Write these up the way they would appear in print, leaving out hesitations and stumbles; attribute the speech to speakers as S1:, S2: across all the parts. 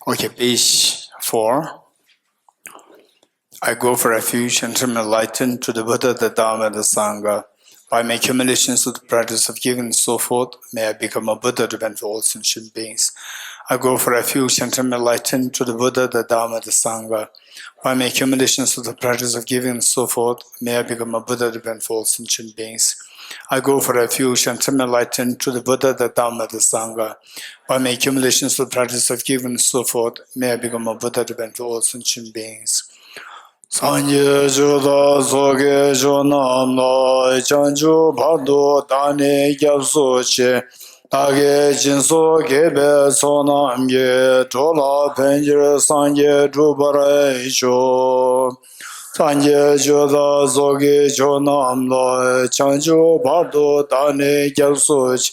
S1: Okay, page 4. I go for refuge and am enlightened to the Buddha, the Dharma, and the Sangha. By my accumulations of the practice of giving and so forth, may I become a Buddha to benefit all sentient beings. I go for refuge and am enlightened to the Buddha, the Dharma, the Sangha. By my accumulations of the practice of giving and so forth, may I become a Buddha to benefit all sentient beings. I go for refuge and am enlightened to the Buddha, the Dharma, the Sangha. By my accumulations of the practice of giving and so forth, may I become a Buddha to benefit all sentient beings. Sanje Juda Zoge Jonam Noi Chanju Bhardo Dani Gyapso Che Tage Jinso Gebe Sonam Ge Tola Penjir Sanje Drupare Cho Sanje Juda Zoge Jonam Noi Chanju Bhardo Dani Gyapso Che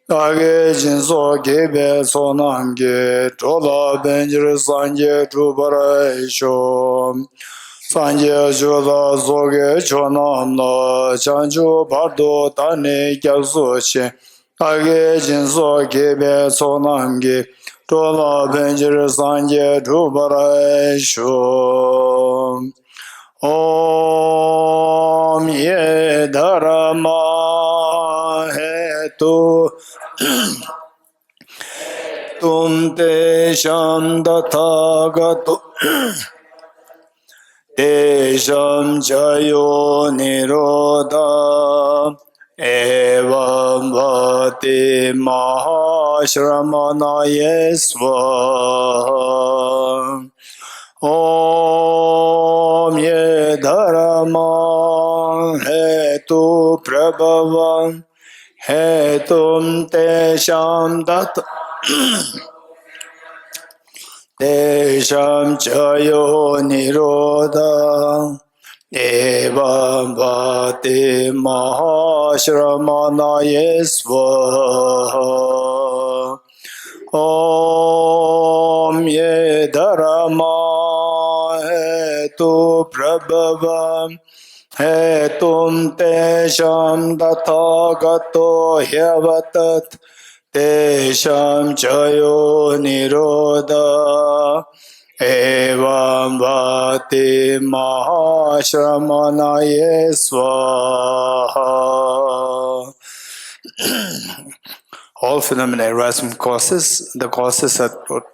S1: Tage Jinso Gebe Sonam Ge Tola Penjir Sanje Drupare Cho Sanje Juda Zoge Chonam No Chanju Bardo Dani Gyapso Che Tage Jinso Gebe Sonam Ge Tola Benjir Sanje Drupare Sho Om Ye Dharma Hetu Tum Te Sham Dathagato Desham Jayo Nirodha Evam Vati Mahashramana Yesva Om Ye Dharma Hetu Prabhavam Hetum Tesham Dat Desham Chayo Nirodha Evam Vati Mahashramana Yesva Om Ye Dharma Hetu Prabhavam Hetum Tesham Dathagato Hyavat Desham Chayo Nirodha Evam Vati Mahashramana Yesva. All phenomena arise from causes. The causes are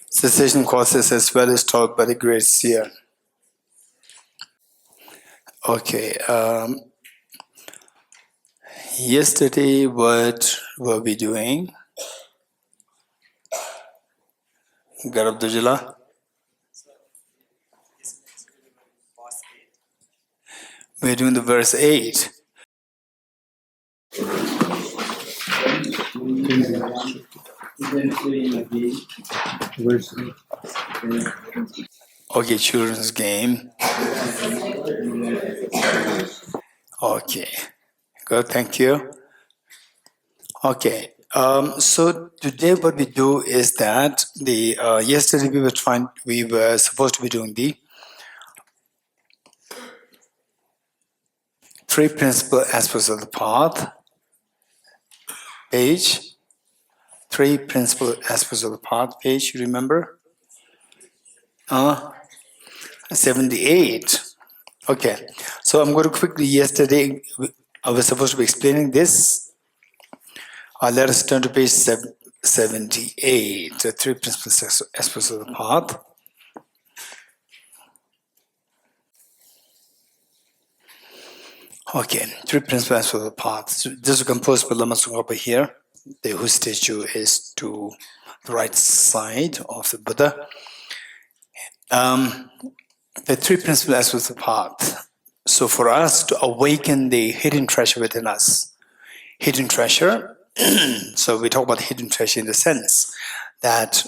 S1: cessation causes as well as taught by the great seer. Okay. Yesterday, what were we doing? Garab Dujala? We're doing the verse 8. Okay, children's game. Okay, good, thank you. Okay, so today what we do is that yesterday we were supposed to be doing the 3 principal aspects of the path. Page 3 principal aspects of the path. Page, you remember? 78. Okay, so I'm going to quickly. Yesterday I was supposed to be explaining this. Let us turn to page 78, the 3 principal aspects of the path. Okay, 3 principal aspects of the path. So this is composed by Lama Tsongkhapa here. Whose statue is to the right side of the Buddha. The 3 principal aspects of the path. So for us to awaken the hidden treasure within us, hidden treasure. So we talk about hidden treasure in the sense that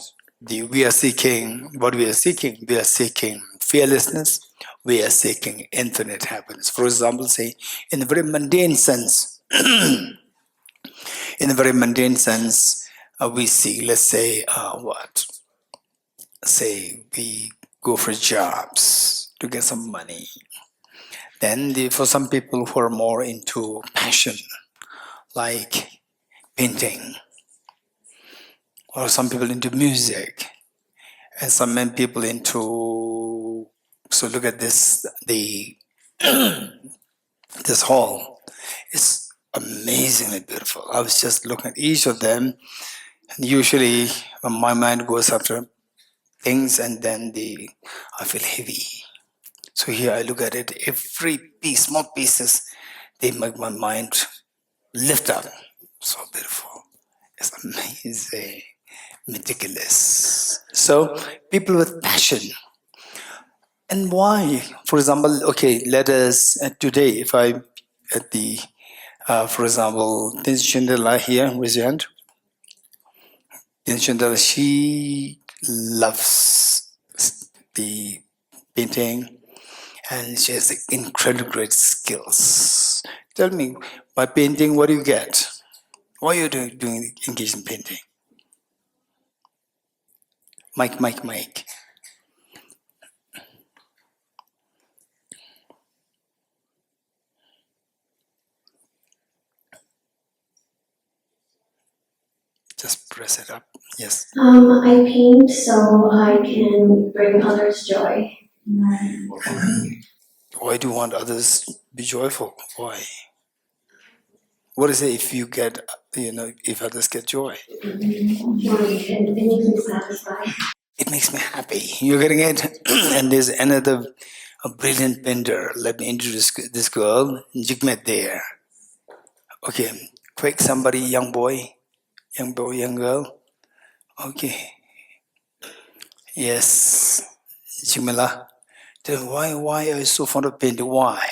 S1: we are seeking what we are seeking. We are seeking fearlessness. We are seeking infinite happiness. For example, say in a very mundane sense. In a very mundane sense, we see. Let's say Say we go for jobs to get some money. Then for some people who are more into passion, like painting, or some people into music, And some men people into, so look at this, this hall is amazingly beautiful. I was just looking at each of them, and usually my mind goes after things and then I feel heavy. So here I look at it, every piece, small pieces, they make my mind lift up. So beautiful. It's amazing, meticulous. So people with passion. And why? For example, okay, let us, today, if I, at the, for example, Chandala here, raise your hand. Chandala, she loves the painting and she has incredible great skills. Tell me, by painting, what do you get? Why are you doing engaged in painting? Mike. Just press it up. Yes.
S2: I paint so I can bring others joy.
S1: Why do you want others to be joyful? Why? What is it if you get, if others get joy?
S2: It makes me satisfied.
S1: It makes me happy. You're getting it? And there's another brilliant painter. Let me introduce this girl, Jigmet there. Okay, quick, somebody, young boy, young girl. Okay. Yes, Jimela. Tell me, why are you so fond of painting? Why?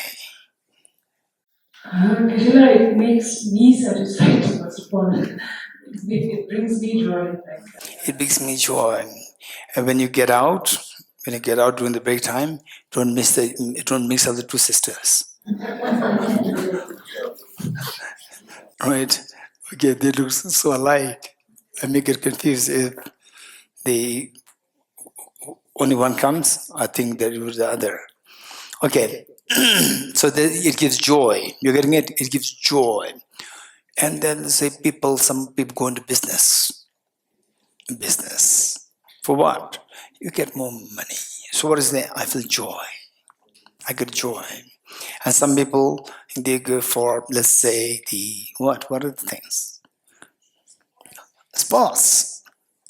S3: It makes me satisfied, first of all. It brings me joy.
S1: It brings me joy. And when you get out during the break time, don't mix up the two sisters. Right? Okay, they look so alike. I make it confused. If the only one comes, I think that it was the other. Okay, so it gives joy. You're getting it? It gives joy. And then say some people go into business. Business. For what? You get more money. So what is that? I feel joy. I get joy. And some people, they go for, let's say, what are the things? Sports.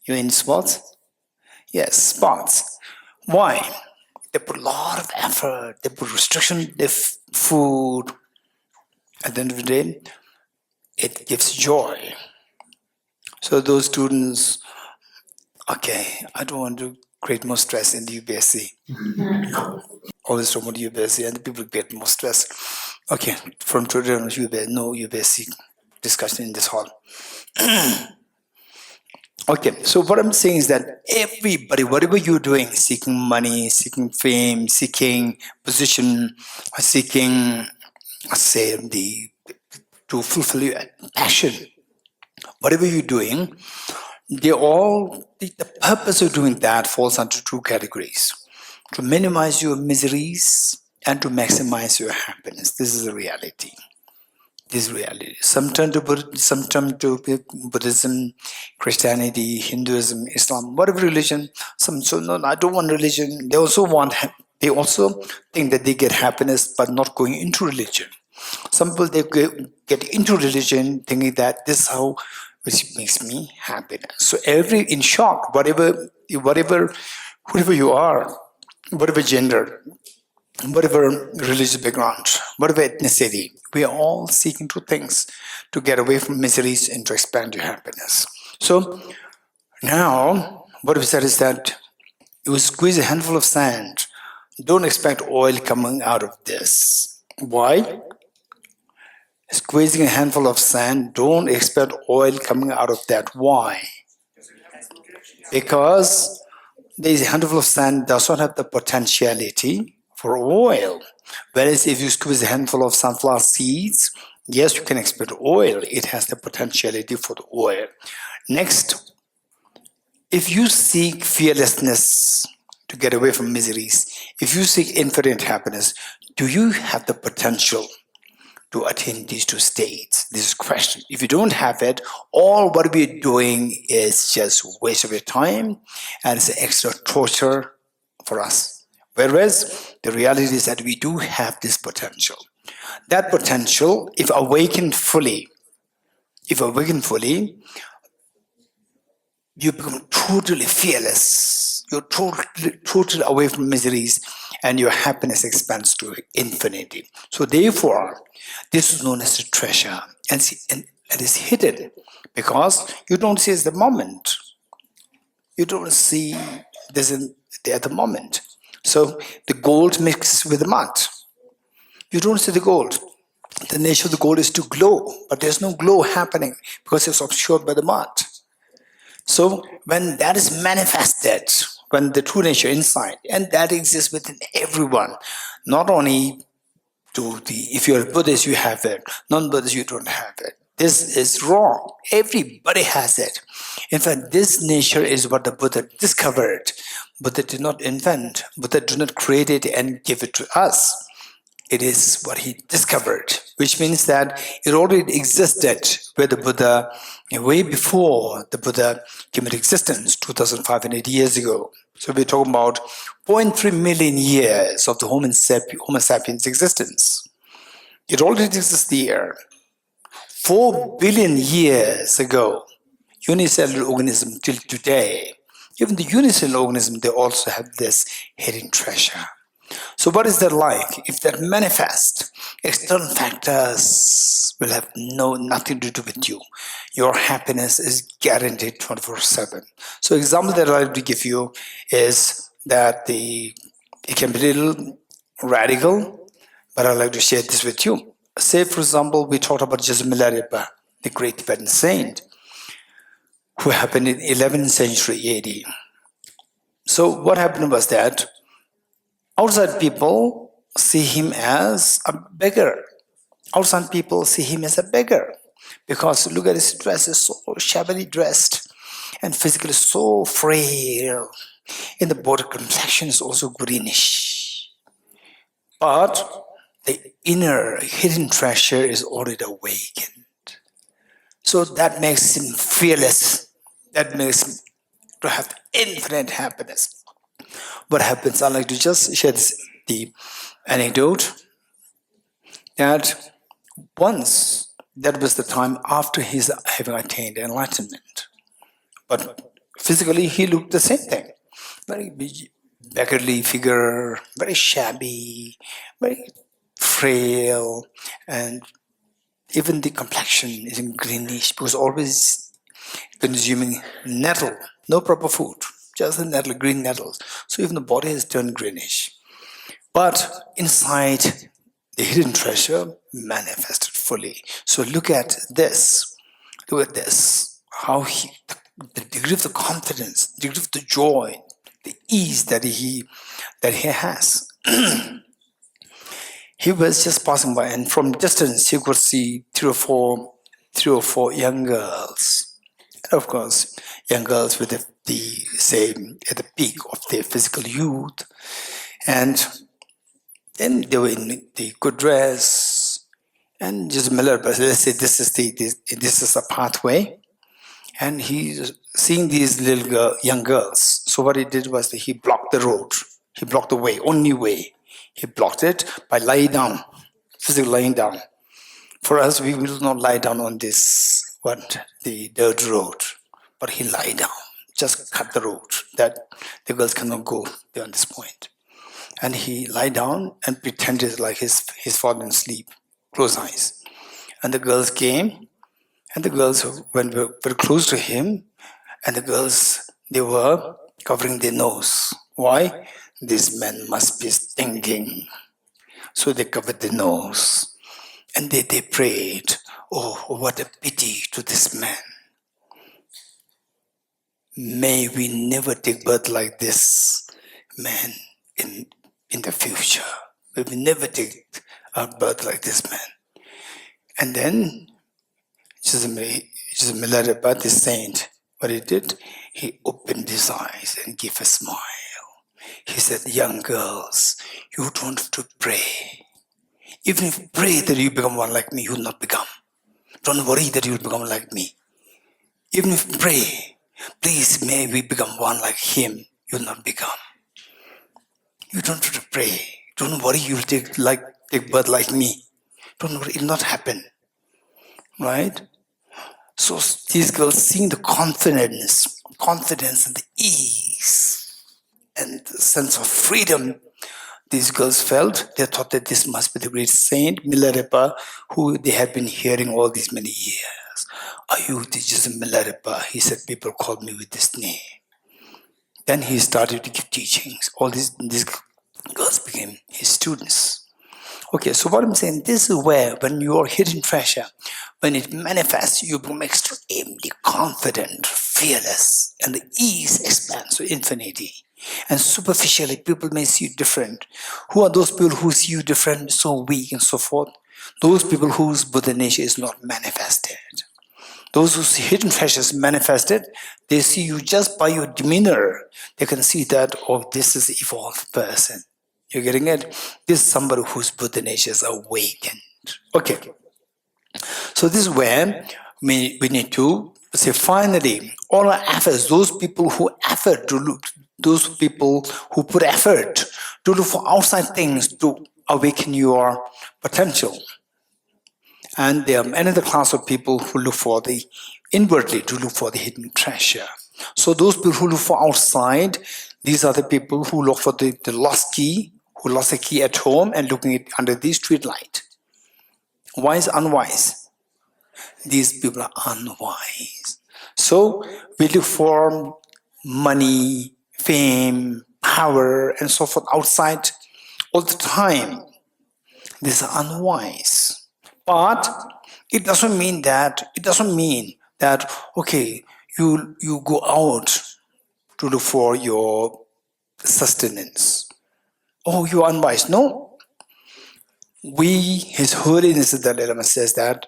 S1: You're in sports? Yes, sports. Why? They put a lot of effort. They put restriction, their food. At the end of the day, it gives joy. So those students, okay, I don't want to create more stress in the UPSC. Always talk about UPSC and the people get more stress. Okay, from today on, no UPSC discussion in this hall. Okay, so what I'm saying is that everybody, whatever you're doing, seeking money, seeking fame, seeking position, seeking, to fulfill your passion, whatever you're doing, the purpose of doing that falls under two categories: to minimize your miseries and to maximize your happiness. This is the reality. This reality. Some turn to Buddhism, Christianity, Hinduism, Islam, whatever religion. Some so no, I don't want religion. They also think that they get happiness by not going into religion. Some people they get into religion thinking that this is how which makes me happy. So in short, whatever you are, whatever gender, whatever religious background, whatever ethnicity, we are all seeking two things: to get away from miseries and to expand your happiness. So now, what we said is that you squeeze a handful of sand. Don't expect oil coming out of this. Why? Squeezing a handful of sand, don't expect oil coming out of that. Why? Because this handful of sand does not have the potentiality for oil. Whereas if you squeeze a handful of sunflower seeds, yes, you can expect oil. It has the potentiality for the oil. Next, if you seek fearlessness to get away from miseries, if you seek infinite happiness, do you have the potential to attain these two states? This is a question. If you don't have it, all what we're doing is just waste of your time and it's extra torture for us. Whereas the reality is that we do have this potential. That potential, if awakened fully, you become totally fearless. You're totally away from miseries, and your happiness expands to infinity. So therefore, this is known as the treasure, and it is hidden because you don't see it at the moment. You don't see this at the moment. So the gold mixed with the mud. You don't see the gold. The nature of the gold is to glow, but there's no glow happening because it's obscured by the mud. So when that is manifested, when the true nature inside, and that exists within everyone, not only if you're a Buddhist, you have it, non-Buddhist, you don't have it. This is wrong. Everybody has it. In fact, this nature is what the Buddha discovered. Buddha did not invent. Buddha did not create it and give it to us. It is what he discovered, which means that it already existed where the Buddha, way before the Buddha came into existence 2,500 years ago. So we're talking about 0.3 million years of the Homo sapiens existence. It already exists there. 4 billion years ago, unicellular organism till today, even the unicellular organism, they also have this hidden treasure. So what is that like? If that manifests, external factors will have nothing to do with you. Your happiness is guaranteed 24/7. So example that I like to give you is that it can be a little radical, but I'd like to share this with you. Say, for example, we talked about Geshe Milarepa, the great Tibetan saint, who happened in 11th century AD. So what happened was that outside people see him as a beggar. Outside people see him as a beggar because look at his dress, is so shabbily dressed and physically so frail. In the body, complexion is also greenish. But the inner hidden treasure is already awakened. So that makes him fearless. That makes him to have infinite happiness. What happens? I'd like to just share the anecdote that once, that was the time after his having attained enlightenment. But physically, he looked the same thing. Very beggarly figure, very shabby, very frail, and even the complexion is greenish because always consuming nettle, no proper food, just the nettle, green nettles. So even the body has turned greenish. But inside, the hidden treasure manifested fully. So look at this. Look at this. How the degree of the confidence, the degree of the joy, the ease that he has. He was just passing by, and from distance he could see three or four young girls. And of course, young girls with the same at the peak of their physical youth, and then they were in the good dress, and just Miller. But let's say this is the pathway, and he's seeing these young girls. So what he did was that he blocked the road. He blocked the way, only way. He blocked it by lying down, physically lying down. For us, we will not lie down on the dirt road, but he lie down, just cut the road that the girls cannot go beyond this point. And he lie down and pretended like his fallen asleep, close eyes. And the girls came, and the girls went very close to him, and the girls, they were covering their nose. Why? This man must be stinking. So they covered their nose. And they prayed, oh, what a pity to this man. May we never take birth like this man in the future. May we never take our birth like this man. And then, Geshe Milarepa, the saint, what he did, he opened his eyes and gave a smile. He said, young girls, you don't have to pray. Even if you pray that you become one like me, you will not become. Don't worry that you will become like me. Even if you pray, please may we become one like him, you will not become. You don't have to pray. Don't worry you will take birth like me. Don't worry, it will not happen. Right? So these girls seeing the confidence and the ease and the sense of freedom these girls felt, they thought that this must be the great saint Milarepa, who they had been hearing all these many years. Are you teachers Milarepa? He said, people called me with this name. Then he started to give teachings. All these girls became his students. Okay, so what I'm saying, this is where when your hidden treasure, when it manifests, you become extremely confident, fearless, and the ease expands to infinity. And superficially, people may see you different. Who are those people who see you different, so weak and so forth? Those people whose Buddha nature is not manifested. Those whose hidden treasures manifested, they see you just by your demeanor. They can see that, oh, this is an evolved person. You're getting it? This is somebody whose Buddha nature is awakened. Okay. So this is where we need to say, finally, all our efforts, those people who put effort to look for outside things to awaken your potential. And there are another class of people who look for inwardly to look for the hidden treasure. So those people who look for outside, these are the people who look for the lost key, who lost a key at home and looking at under the street light. Wise, unwise. These people are unwise. So we look for money, fame, power, and so forth outside all the time. These are unwise. But it doesn't mean that okay, you go out to look for your sustenance. Oh, you're unwise. No. His Holiness the Dalai Lama says that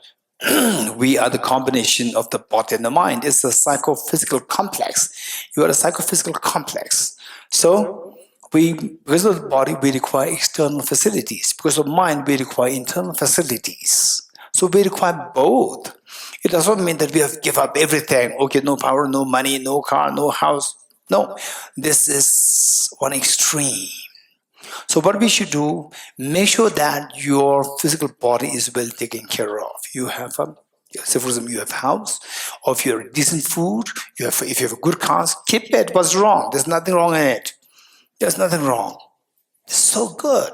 S1: we are the combination of the body and the mind. It's a psychophysical complex. You are a psychophysical complex. So because of the body, we require external facilities. Because of mind, we require internal facilities. So we require both. It doesn't mean that we have to give up everything. Okay, no power, no money, no car, no house. No, this is one extreme. So what we should do, make sure that your physical body is well taken care of. You have say for example, you have a house, or if you have decent food, if you have a good car, keep it. What's wrong? There's nothing wrong in it. There's nothing wrong. It's so good.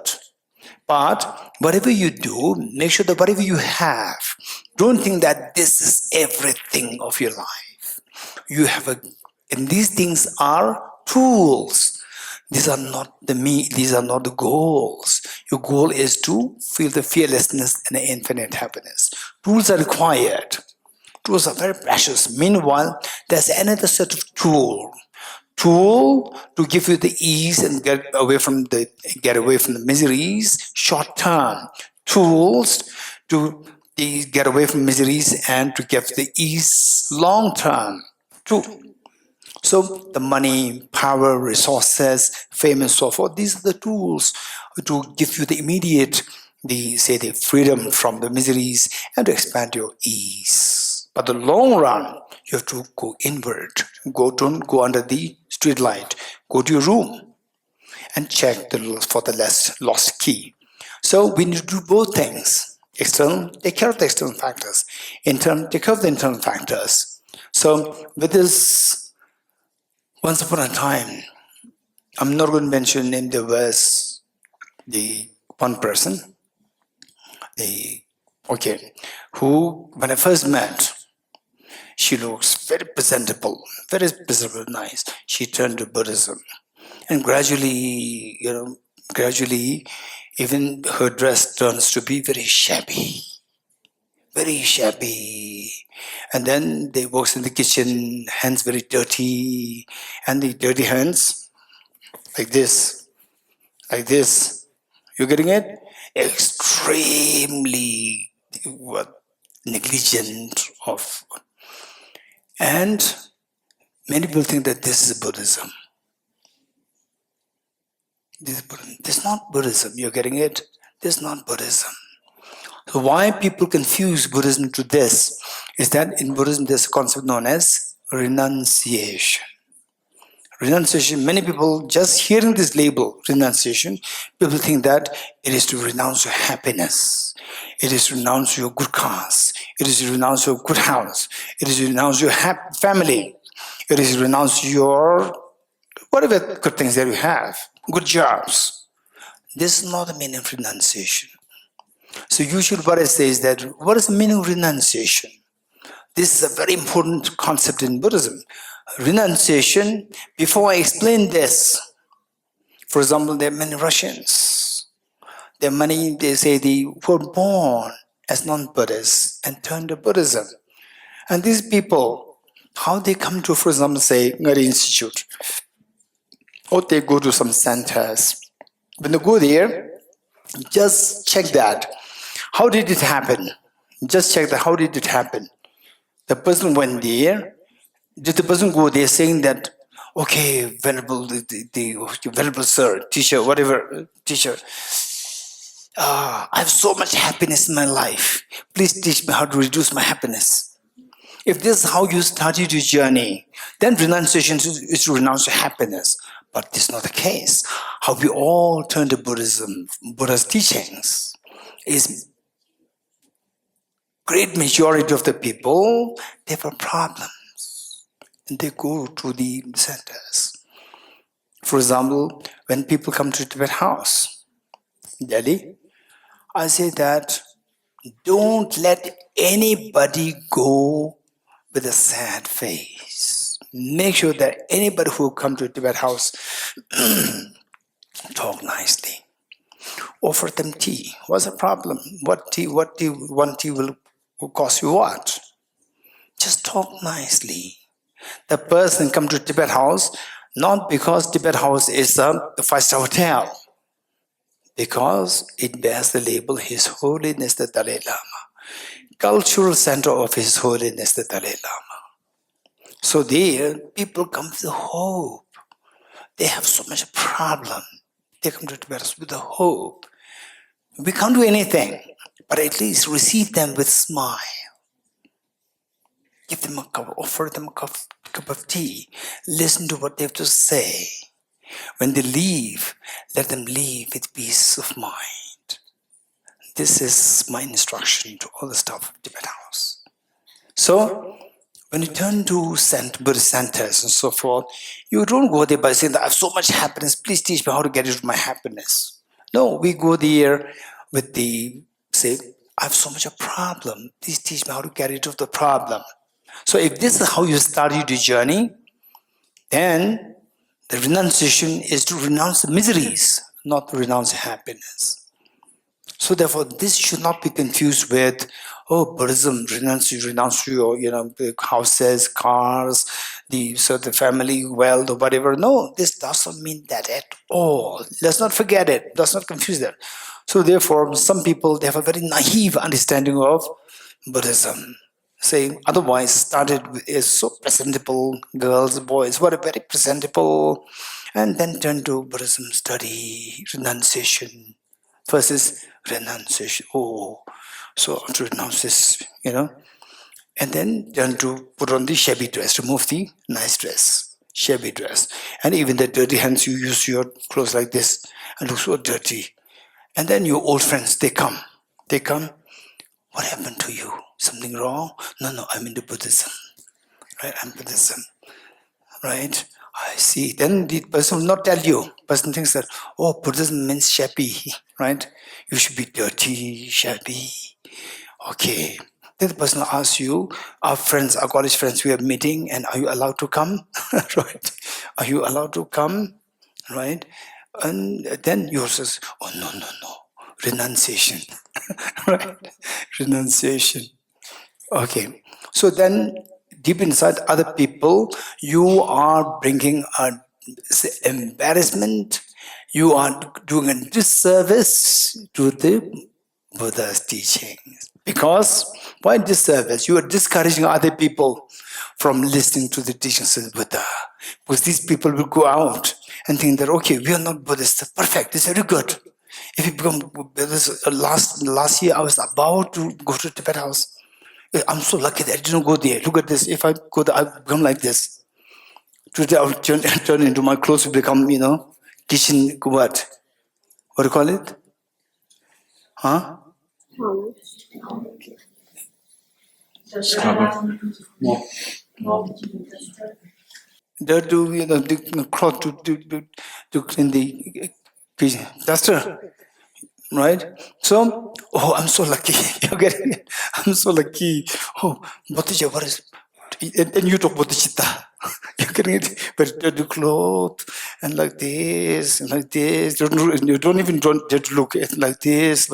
S1: But whatever you do, make sure that whatever you have, don't think that this is everything of your life. And these things are tools. These are not these are not the goals. Your goal is to feel the fearlessness and the infinite happiness. Tools are required. Tools are very precious. Meanwhile, there's another set of tool to give you the ease and get away from the miseries, short term. Tools to get away from miseries and to get the ease, long term. So the money, power, resources, fame, and so forth, these are the tools to give you the immediate, the freedom from the miseries and to expand your ease. But the long run, you have to go inward. Don't go under the street light. Go to your room and check for the lost key. So we need to do both things. External, take care of the external factors. Internal, take care of the internal factors. So with this, once upon a time, I'm not going to mention name, there was the one person, who, when I first met, she looks very presentable, nice. She turned to Buddhism. And gradually, even her dress turns to be very shabby. And then they works in the kitchen, hands very dirty, and the dirty hands, like this. You getting it? Extremely negligent of. And many people think that this is Buddhism. This is not Buddhism. You're getting it? This is not Buddhism. So why people confuse Buddhism to this is that in Buddhism there's a concept known as renunciation. Renunciation, many people just hearing this label, renunciation, people think that it is to renounce your happiness, it is to renounce your good cause, it is to renounce your good house, it is to renounce your family, it is to renounce your whatever good things that you have, good jobs. This is not the meaning of renunciation. So usually what I say is that, what is the meaning of renunciation? This is a very important concept in Buddhism. Renunciation, before I explain this, for example, there are many Russians, there are many, they say, they were born as non-Buddhists and turned to Buddhism. And these people, how they come to, for example, say, Ngari Institute, or they go to some centers. When they go there, just check that. How did it happen? Just check that, how did it happen? The person went there. Did the person go there saying that, okay, venerable, the venerable sir, teacher, whatever, teacher, I have so much happiness in my life. Please teach me how to reduce my happiness. If this is how you started your journey, then renunciation is to renounce your happiness. But this is not the case. How we all turn to Buddhism, Buddha's teachings, is great majority of the people, they have a problem. And they go to the centers. For example, when people come to Tibet House, Delhi, I say that don't let anybody go with a sad face. Make sure that anybody who come to Tibet House talk nicely. Offer them tea. What's the problem? What tea? One tea will cost you what? Just talk nicely. The person come to Tibet House not because Tibet House is the 5-star hotel, because it bears the label His Holiness the Dalai Lama, cultural center of His Holiness the Dalai Lama. So there, people come with hope. They have so much problem. They come to Tibet House with the hope. We can't do anything, but at least receive them with smile. Give them a cup, offer them a cup of tea. Listen to what they have to say. When they leave, let them leave with peace of mind. This is my instruction to all the staff of Tibet House. So, when you turn to Buddhist centers and so forth, you don't go there by saying that I have so much happiness, please teach me how to get rid of my happiness. No, we go there with say, I have so much a problem, please teach me how to get rid of the problem. So if this is how you started your journey, then the renunciation is to renounce the miseries, not to renounce happiness. So therefore, this should not be confused with, oh, Buddhism, renounce your, the houses, cars, the family, wealth, or whatever. No, this doesn't mean that at all. Let's not forget it. Let's not confuse that. So therefore, some people, they have a very naive understanding of Buddhism. Saying otherwise started is so presentable, girls, boys, what a very presentable, and then turn to Buddhism study, renunciation. First is renunciation. Oh, so to renounce this, and then turn to put on the shabby dress, remove the nice dress, shabby dress. And even the dirty hands, you use your clothes like this and look so dirty. And then your old friends, they come. What happened to you? Something wrong? No, I'm into Buddhism. Right? I'm Buddhism. Right? I see. Then the person will not tell you. The person thinks that, oh, Buddhism means shabby. Right? You should be dirty, shabby. Okay. Then the person will ask you, our college friends, we are meeting, and are you allowed to come? Right? Are you allowed to come? Right? And then you says, oh, no. Renunciation. Right? Renunciation. Okay. So then, deep inside other people, you are bringing embarrassment. You are doing a disservice to the Buddha's teachings. Because, why disservice? You are discouraging other people from listening to the teachings of the Buddha. Because these people will go out and think that, okay, we are not Buddhists. Perfect. It's very good. If you become this last year, I was about to go to Tibet House. I'm so lucky that I didn't go there. Look at this. If I go there, I become like this. Today I will turn into my clothes to become, kitchen what? What do you call it? Huh? They do, the cloth to clean the kitchen. Duster, right? So, I'm so lucky. You get it? I'm so lucky. Oh, Bodhicitta, what is? And you talk Bodhicitta. You're getting it? But they do cloth and like this, and like this. You don't even dare to look at like this,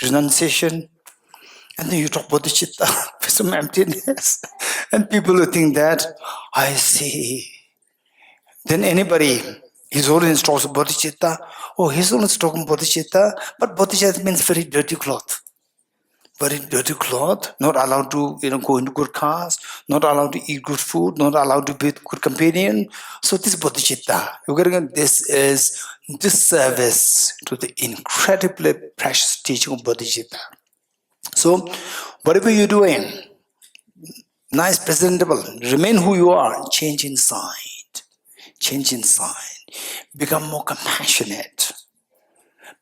S1: renunciation. And then you talk Bodhicitta with some emptiness. And people will think that, I see. Then anybody, His Holiness talks about Bodhicitta. Oh, His Holiness talking Bodhicitta, but Bodhicitta means very dirty cloth. Very dirty cloth, not allowed to go into good cars, not allowed to eat good food, not allowed to be with good companion. So this is Bodhicitta. You're getting this is disservice to the incredibly precious teaching of Bodhicitta. So whatever you're doing, nice, presentable, remain who you are, change inside. Change inside. Become more compassionate.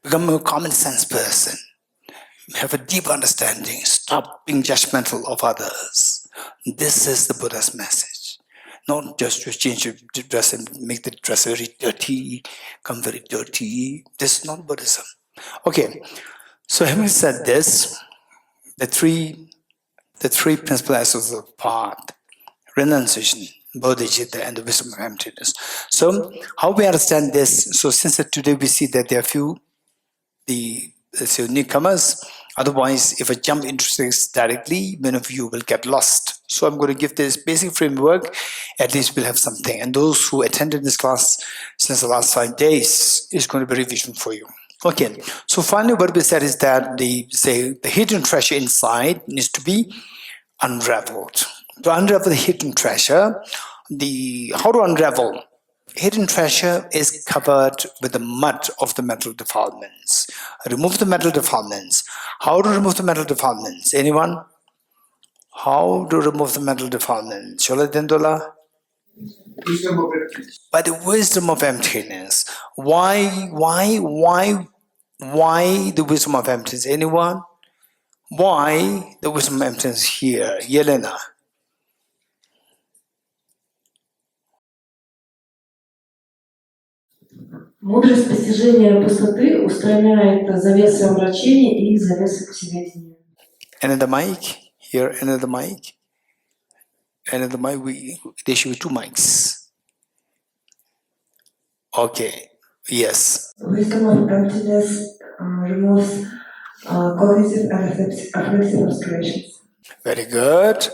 S1: Become a more common sense person. Have a deep understanding. Stop being judgmental of others. This is the Buddha's message. Not just to change your dress and make the dress very dirty, come very dirty. This is not Buddhism. Okay, so having said this, the three principal aspects of the path, renunciation, bodhicitta, and the wisdom of emptiness. So, how we understand this? So, since today we see that there are few newcomers. Otherwise, if I jump into this directly, many of you will get lost. So, I'm going to give this basic framework. At least we'll have something. And those who attended this class since the last 5 days is going to be revision for you. Okay. So, finally, what we said is that the hidden treasure inside needs to be unraveled. To unravel the hidden treasure, how to unravel? Hidden treasure is covered with the mud of the mental defilements. Remove the mental defilements. How to remove the mental defilements? Anyone? How to remove the mental defilements? Shola Dendola? By the wisdom of emptiness. Why the wisdom of emptiness? Anyone? Why the wisdom of emptiness here? Yelena?
S3: Мудрость постижения пустоты устраняет завесы омрачения и завесы всеведения.
S1: Another mic? Here, another mic? Another mic? There should be 2 mics. Okay, yes.
S3: Wisdom of emptiness removes cognitive and affective obscurations.
S1: Very good.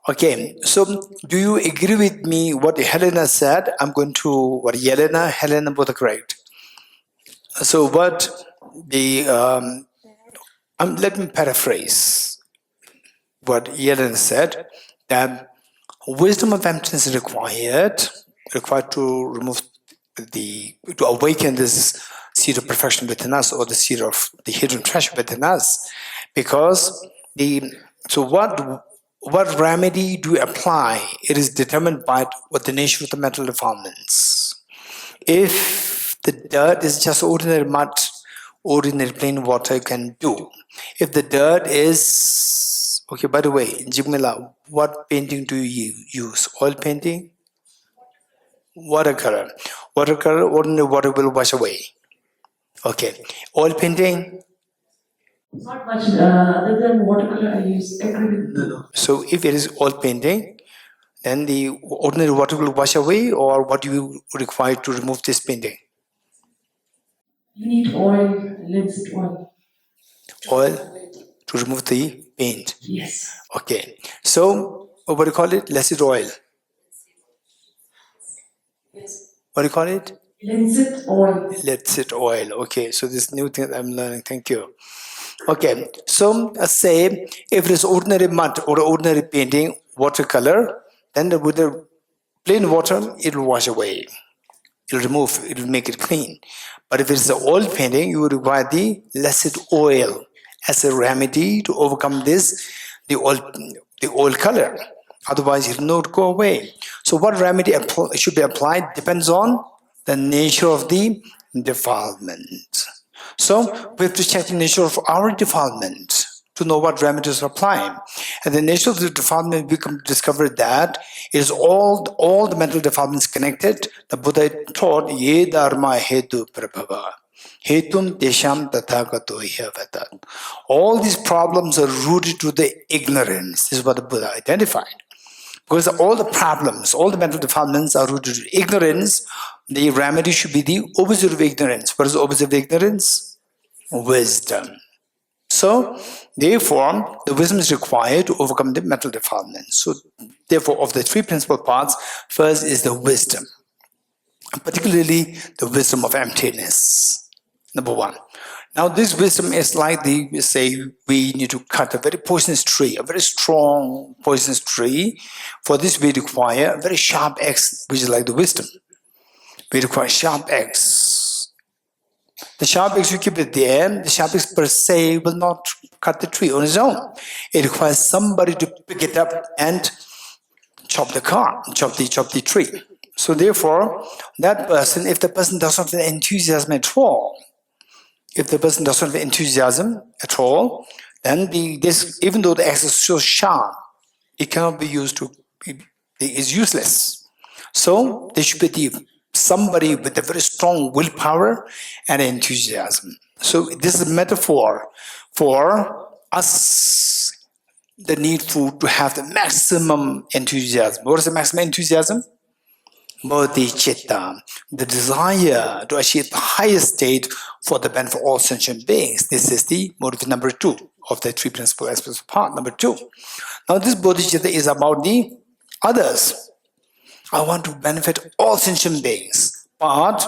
S1: Okay, so do you agree with me what Helena said? I'm going to, Helena both are correct. So what let me paraphrase what Helena said, that wisdom of emptiness is required to remove to awaken this seed of perfection within us, or the seed of the hidden treasure within us. Because what remedy do you apply? It is determined by what the nature of the mental defilements. If the dirt is just ordinary mud, ordinary plain water, you can do. If the dirt is, okay, by the way, Jigmila, what painting do you use? Oil painting? Watercolor. Watercolor, ordinary water will wash away. Okay. Oil painting?
S3: Not much other than watercolor I use acrylic.
S1: No. So if it is oil painting, then the ordinary water will wash away, or what do you require to remove this painting?
S3: You need oil, linseed oil.
S1: Oil to remove the paint?
S3: Yes.
S1: Okay. So, what do you call it? Linseed oil.
S3: Yes.
S1: What do you call it?
S3: Linseed oil.
S1: Linseed oil. Okay. So this new thing I'm learning. Thank you. Okay. So, say if it is ordinary mud or ordinary painting, watercolor, then with the plain water, it will wash away. it will make it clean. But if it's an oil painting, you would require the lasted oil as a remedy to overcome this, the oil color. Otherwise, it will not go away. So what remedy should be applied depends on the nature of the defilement. So we have to check the nature of our defilement to know what remedies to apply. And the nature of the defilement, we discovered that it is all the mental defilements connected. The Buddha taught, Ye dharma hetu prabhava. Hetum desham tathagato hyavat. All these problems are rooted to the ignorance. This is what the Buddha identified. Because all the problems, all the mental defilements are rooted to ignorance. The remedy should be the opposite of ignorance. What is the opposite of ignorance? Wisdom. So, therefore, the wisdom is required to overcome the mental defilements. So, therefore, of the three principal parts, first is the wisdom. Particularly the wisdom of emptiness. Number one. Now, this wisdom is like we we need to cut a very poisonous tree, a very strong poisonous tree. For this, we require a very sharp axe, which is like the wisdom. We require sharp axe. The sharp axe, you keep it there. The sharp axe per se will not cut the tree on its own. It requires somebody to pick it up and chop the tree. So therefore, that person, if the person does not have enthusiasm at all, then even though the axe is so sharp, it cannot be used it is useless. So there should be somebody with a very strong willpower and enthusiasm. So this is a metaphor for us, the need to have the maximum enthusiasm. What is the maximum enthusiasm? Bodhicitta, the desire to achieve the highest state for the benefit of all sentient beings. This is the motive number 2 of the three principal aspects of part number 2. Now this bodhicitta is about the others. I want to benefit all sentient beings, but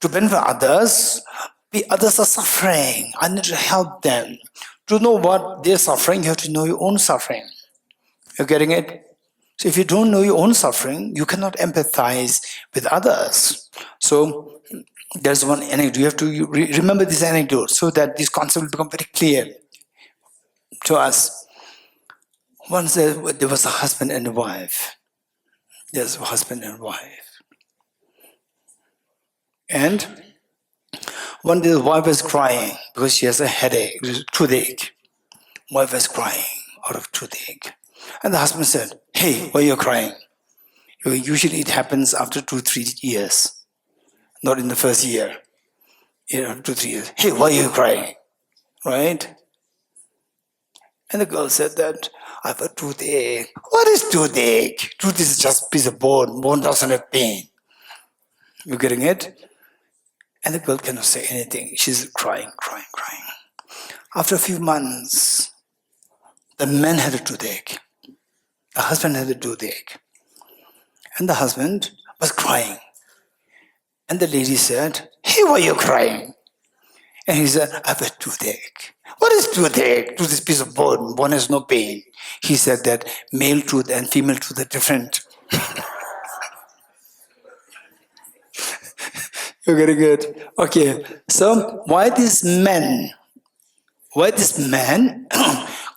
S1: to benefit others, the others are suffering. I need to help them. To know what they're suffering, you have to know your own suffering. You're getting it? So if you don't know your own suffering, you cannot empathize with others. So there's one anecdote. You have to remember this anecdote so that this concept will become very clear to us. Once there was a husband and a wife. There's a husband and wife. And one day the wife was crying because she has a headache, toothache. Wife was crying out of toothache. And the husband said, "Hey, why are you crying?" Usually it happens after 2-3 years, not in the first year. 2-3 years. "Hey, why are you crying?" Right? And the girl said that, "I have a toothache." "What is toothache?" "Tooth is just a piece of bone. Bone doesn't have pain." You getting it? And the girl cannot say anything. She's crying. After a few months, the man had a toothache. The husband had a toothache. And the husband was crying. And the lady said, "Hey, why are you crying?" And he said, "I have a toothache." "What is toothache?" "Tooth is a piece of bone. Bone has no pain." He said that male tooth and female tooth are different. You're getting it? Okay. So why this man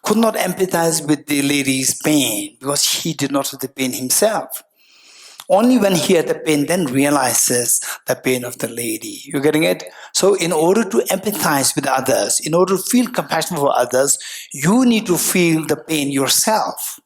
S1: could not empathize with the lady's pain? Because he did not have the pain himself. Only when he had the pain, then realizes the pain of the lady. You're getting it? So in order to empathize with others, in order to feel compassion for others, you need to feel the pain yourself.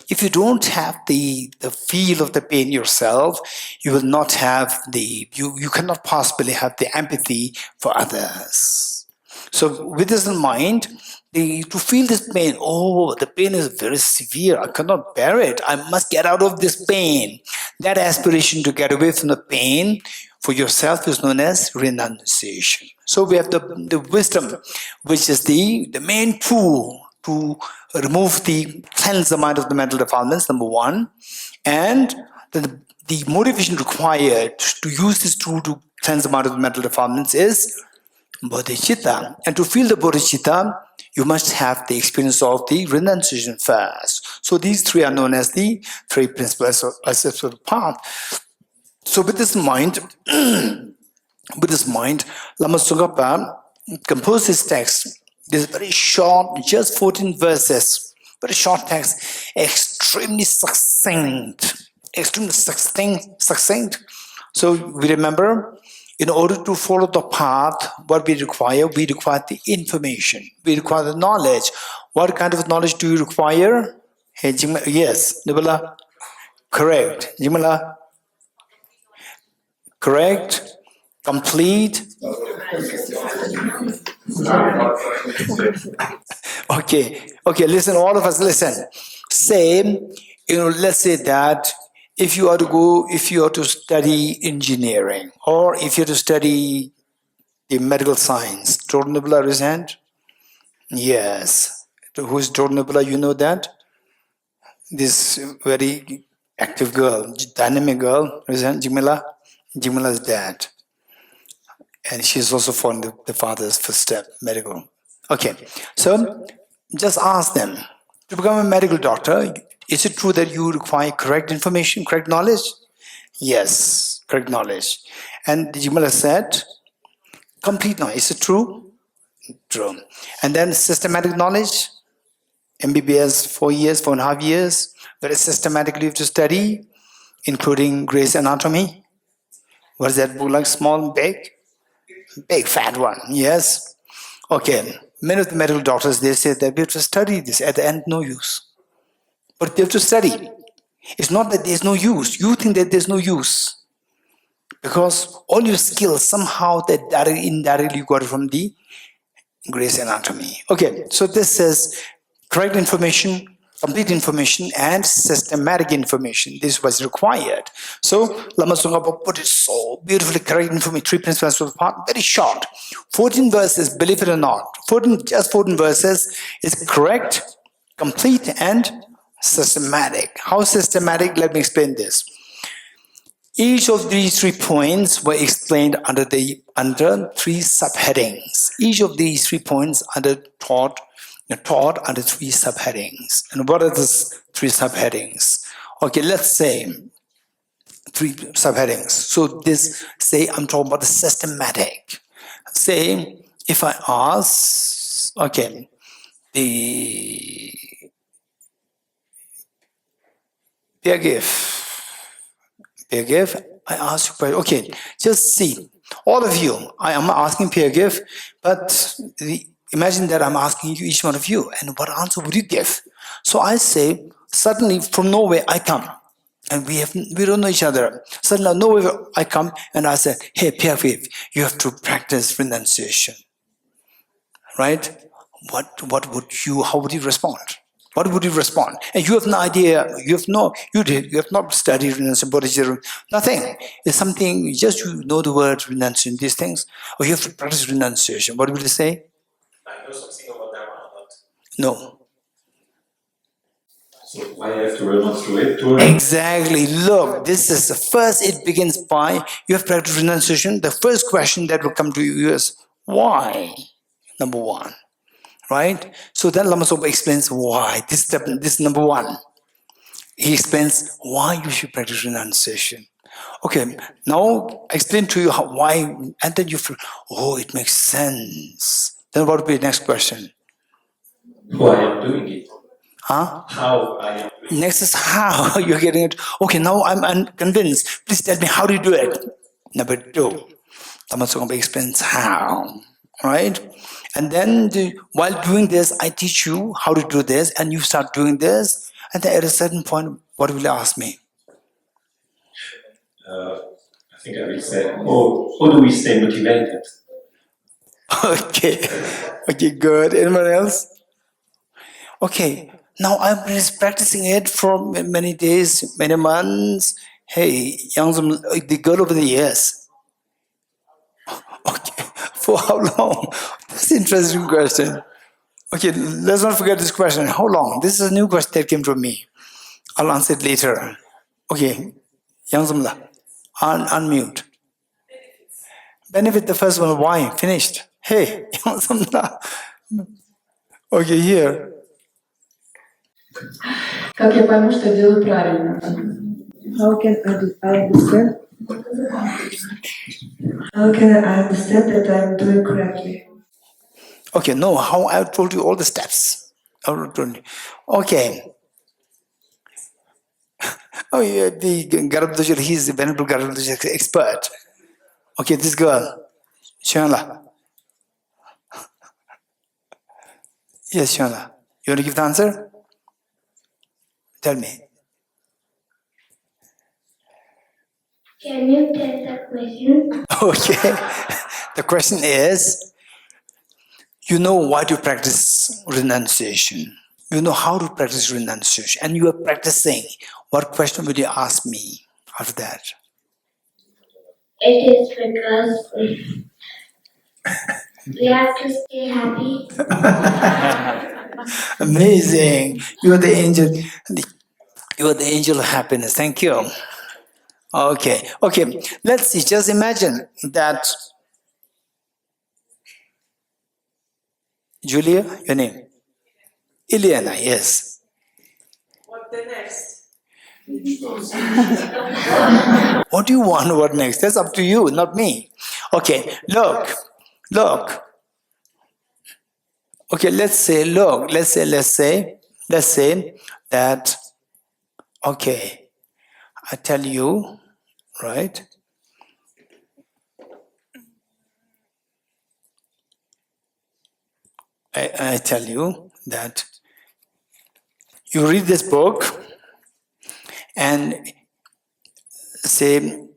S1: If you don't have the feel of the pain yourself, you will not have you cannot possibly have the empathy for others. So with this in mind, to feel this pain, the pain is very severe, I cannot bear it, I must get out of this pain. That aspiration to get away from the pain for yourself is known as renunciation. So we have the wisdom, which is the main tool to cleanse the mind of the mental defilements, number one. And the motivation required to use this tool to cleanse the mind of the mental defilements is bodhicitta. And to feel the bodhicitta, you must have the experience of the renunciation first. So these three are known as the three principal aspects of the path. So with this mind, Lama Tsongkhapa composed his text. This very short, just 14 verses, very short text, extremely succinct. So we remember, in order to follow the path, what we require the information, we require the knowledge. What kind of knowledge do you require? Hey, yes, Nibala? Correct. Jimala? Correct. Complete. Okay, listen, all of us listen. Say, let's say that if you are to study engineering, or if you are to study the medical science, Jordan Nibla, raise hand? Yes. Who's Jordan Nibla? You know that? This very active girl, dynamic girl, raise hand? Jimila's dad. And she's also following the father's first step, medical. Okay, so just ask them, to become a medical doctor, is it true that you require correct information, correct knowledge? Yes, correct knowledge. And Jimala said, complete knowledge. Is it true? True. And then systematic knowledge, MBBS, 4 years, 4.5 years, very systematically you have to study, including Gray's Anatomy. What is that book like? Small, big? Big, fat one, yes. Okay, many of the medical doctors, they say that we have to study this. At the end, no use. But they have to study. It's not that there's no use. You think that there's no use. Because all your skills, somehow, that directly, indirectly, you got it from the Gray's Anatomy. Okay, so this says correct information, complete information, and systematic information. This was required. So Lama Tsongkhapa put it so beautifully, correct information, 3 principles of the path, very short. 14 verses, believe it or not. 14 verses is correct, complete, and systematic. How systematic? Let me explain this. Each of these 3 points were explained under 3 subheadings. Each of these 3 points taught under 3 subheadings. And what are these 3 subheadings? Okay, let's say 3 subheadings. So this, say I'm talking about the systematic. Say, if I ask, okay, the peer give, I ask you question. Okay, just see, all of you, I am asking peer give, but imagine that I'm asking you, each one of you, and what answer would you give? So I say, suddenly from nowhere I come, and we don't know each other. Suddenly nowhere I come, and I say, hey, peer give, you have to practice renunciation, right? How would you respond? What would you respond? And you have no idea, you have not studied renunciation, Bodhicittavivaraṇa, nothing. It's something, just you know the word renunciation, these things, or you have to practice renunciation. What will you say?
S4: I know something about that one, but...
S1: No.
S4: So why I have to renunciate to it?
S1: Exactly. Look, this is the first, it begins by, you have practiced renunciation. The first question that will come to you is, why? Number 1. Right? So then Lama Tsongkhapa explains why. This is number 1. He explains why you should practice renunciation. Okay, now I explain to you why, and then you feel, oh, it makes sense. Then what will be the next question?
S4: Why I am doing it.
S1: Huh?
S4: How I am doing it.
S1: Next is how you're getting it. Okay, now I'm unconvinced. Please tell me, how do you do it? Number 2, Lama Tsongkhapa explains how. Right? And then while doing this, I teach you how to do this, and you start doing this, and then at a certain point, what will you ask me?
S4: I think I will say, how do we stay motivated?
S1: Okay, good. Anyone else? Okay, now I'm practicing it for many days, many months. Hey, the girl over the years. Okay, for how long? That's an interesting question. Okay, let's not forget this question. How long? This is a new question that came from me. I'll answer it later. Okay, Yangzumla, unmute. Benefit the first one, why? Finished. Hey, Yangzumla. Okay, here.
S3: Как я пойму, что делаю правильно?
S5: How can I understand
S3: How can I understand that I'm doing correctly?
S1: Okay, no, how I told you all the steps. I told you. Okay. Oh, yeah, the Garbhadwaj, he's the Venerable Garbhadwaj expert. Okay, this girl, Shana. Yes, Shana. You want to give the answer? Tell me.
S2: Can you tell the question?
S1: Okay. The question is, you know why to practice renunciation. You know how to practice renunciation. And you are practicing. What question would you ask me after that?
S2: It is because we have to stay happy.
S1: Amazing. You are the angel. You are the angel of happiness. Thank you. Okay. Okay. Let's see. Just imagine that. Julia, your name? Ileana, yes.
S3: What the next?
S1: What do you want? What next? That's up to you, not me. Okay, look. Okay, let's say that, okay, I tell you, right? I tell you that you read this book and say,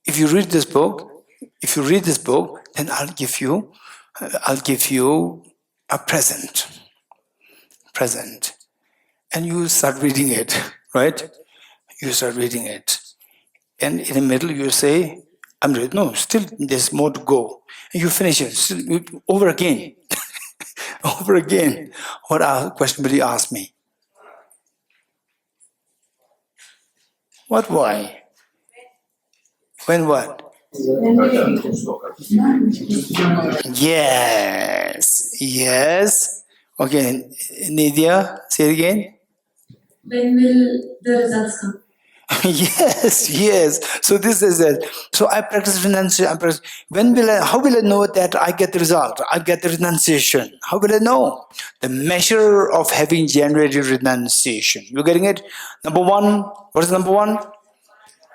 S1: if you read this book, then I'll give you a present. And you start reading it, right? You start reading it. And in the middle you say, I'm ready. No, still there's more to go. And you finish it, still, over again. Over again. What question will you ask me? What, why? When what? Yes. Okay, Nidya, say it again.
S3: When will the results come?
S1: Yes. So this is it. So I practice renunciation. How will I know that I get the result? I get the renunciation. How will I know? The measure of having generated renunciation. You getting it? Number one. What is number one?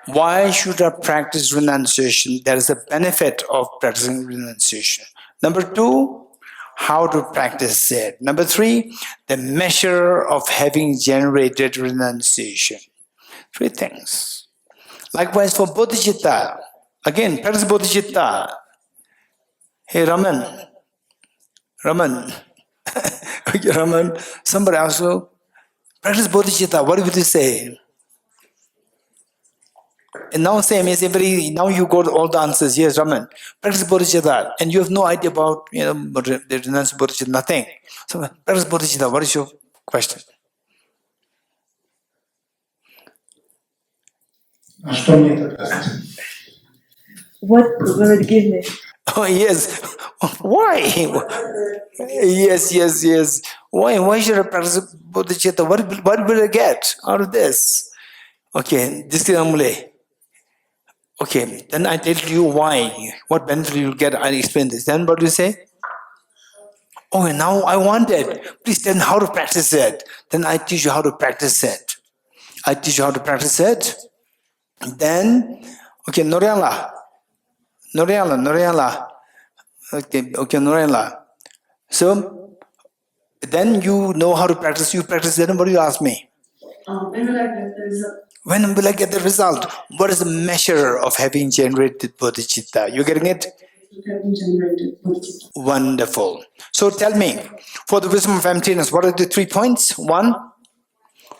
S1: Why should I practice renunciation? There is a benefit of practicing renunciation. Number two, how to practice it. Number three, the measure of having generated renunciation. Three things. Likewise for bodhicitta. Again, practice bodhicitta. Hey Raman. Okay, Raman. Somebody also practice bodhicitta. What would you say? And now same is now you got all the answers. Yes, Raman. Practice bodhicitta. And you have no idea about the renunciation bodhicitta, nothing. So practice bodhicitta. What is your question?
S3: What will it give me?
S1: Oh yes. Why? Yes. Why should I practice bodhicitta? What will I get out of this? Okay, this is Amule. Okay, then I tell you why. What benefit you will get, I explain this. Then what do you say? Oh, now I want it. Please tell me how to practice it. Then I teach you how to practice it. Then, okay, Norianla. Okay, Norianla. So, then you know how to practice. You practice, then what do you ask me?
S3: When will I get the result?
S1: When will I get the result? What is the measure of having generated bodhicitta? You getting it?
S3: Having generated bodhicitta.
S1: Wonderful. So tell me, for the wisdom of emptiness, what are the 3 points? One,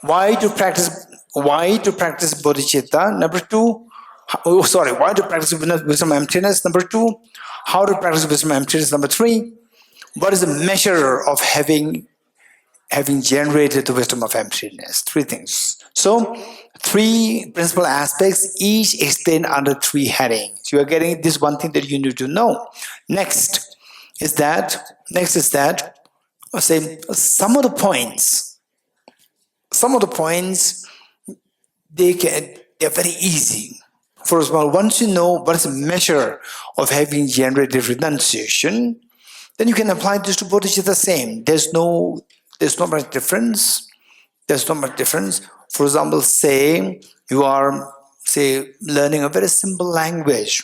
S1: why to practice bodhicitta? Number two, why to practice wisdom of emptiness? Number two, how to practice wisdom of emptiness? Number three, what is the measure of having generated the wisdom of emptiness? 3 things. So, 3 principal aspects, each explained under 3 headings. You are getting this one thing that you need to know. Next is that, say some of the points they're very easy. For example, once you know what is the measure of having generated renunciation, then you can apply this to bodhicitta the same. There's not much difference. There's not much difference. For example, say you are learning a very simple language.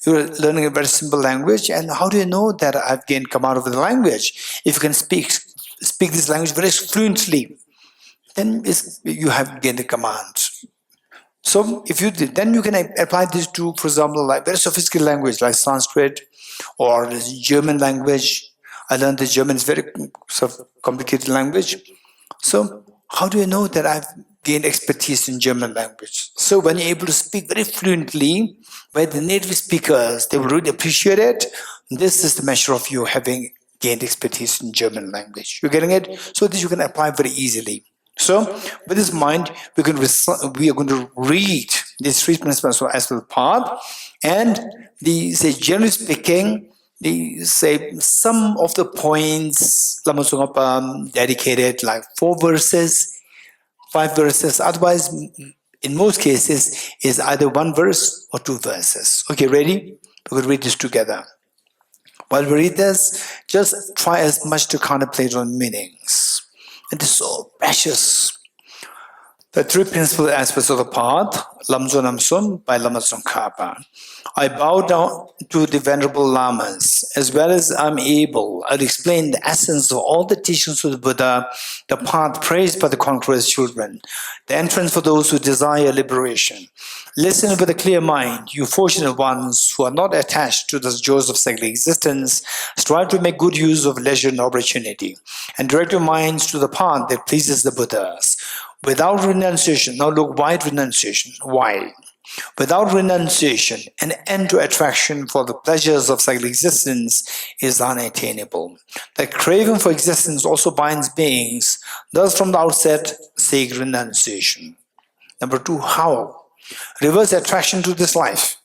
S1: You're learning a very simple language, and how do you know that I've gained command over the language? If you can speak this language very fluently, then you have gained the command. So if you did, then you can apply this to, for example, like very sophisticated language like Sanskrit or German language. I learned that German is very complicated language. So how do you know that I've gained expertise in German language? So when you're able to speak very fluently, where the native speakers, they will really appreciate it. This is the measure of you having gained expertise in German language. You're getting it? So this you can apply very easily. So with this mind, we are going to read these three principles as the path, and generally speaking, some of the points Lama Tsongkhapa dedicated like 4 verses, 5 verses. Otherwise, in most cases, is either 1 verse or 2 verses. Okay, ready? We will read this together. While we read this, just try as much to contemplate on meanings. It is so precious. The 3 principal aspects of the path, Lamzo Namsum by Lama Tsongkhapa. I bow down to the Venerable Lamas. As well as I'm able, I'll explain the essence of all the teachings of the Buddha, the path praised by the conqueror's children, the entrance for those who desire liberation. Listen with a clear mind, you fortunate ones who are not attached to the joys of secular existence. Strive to make good use of leisure and opportunity, and direct your minds to the path that pleases the Buddhas. Without renunciation, now look, why renunciation? Why? Without renunciation, an end to attraction for the pleasures of secular existence is unattainable. The craving for existence also binds beings. Thus, from the outset, seek renunciation. Number 2, how? Reverse attraction to this life,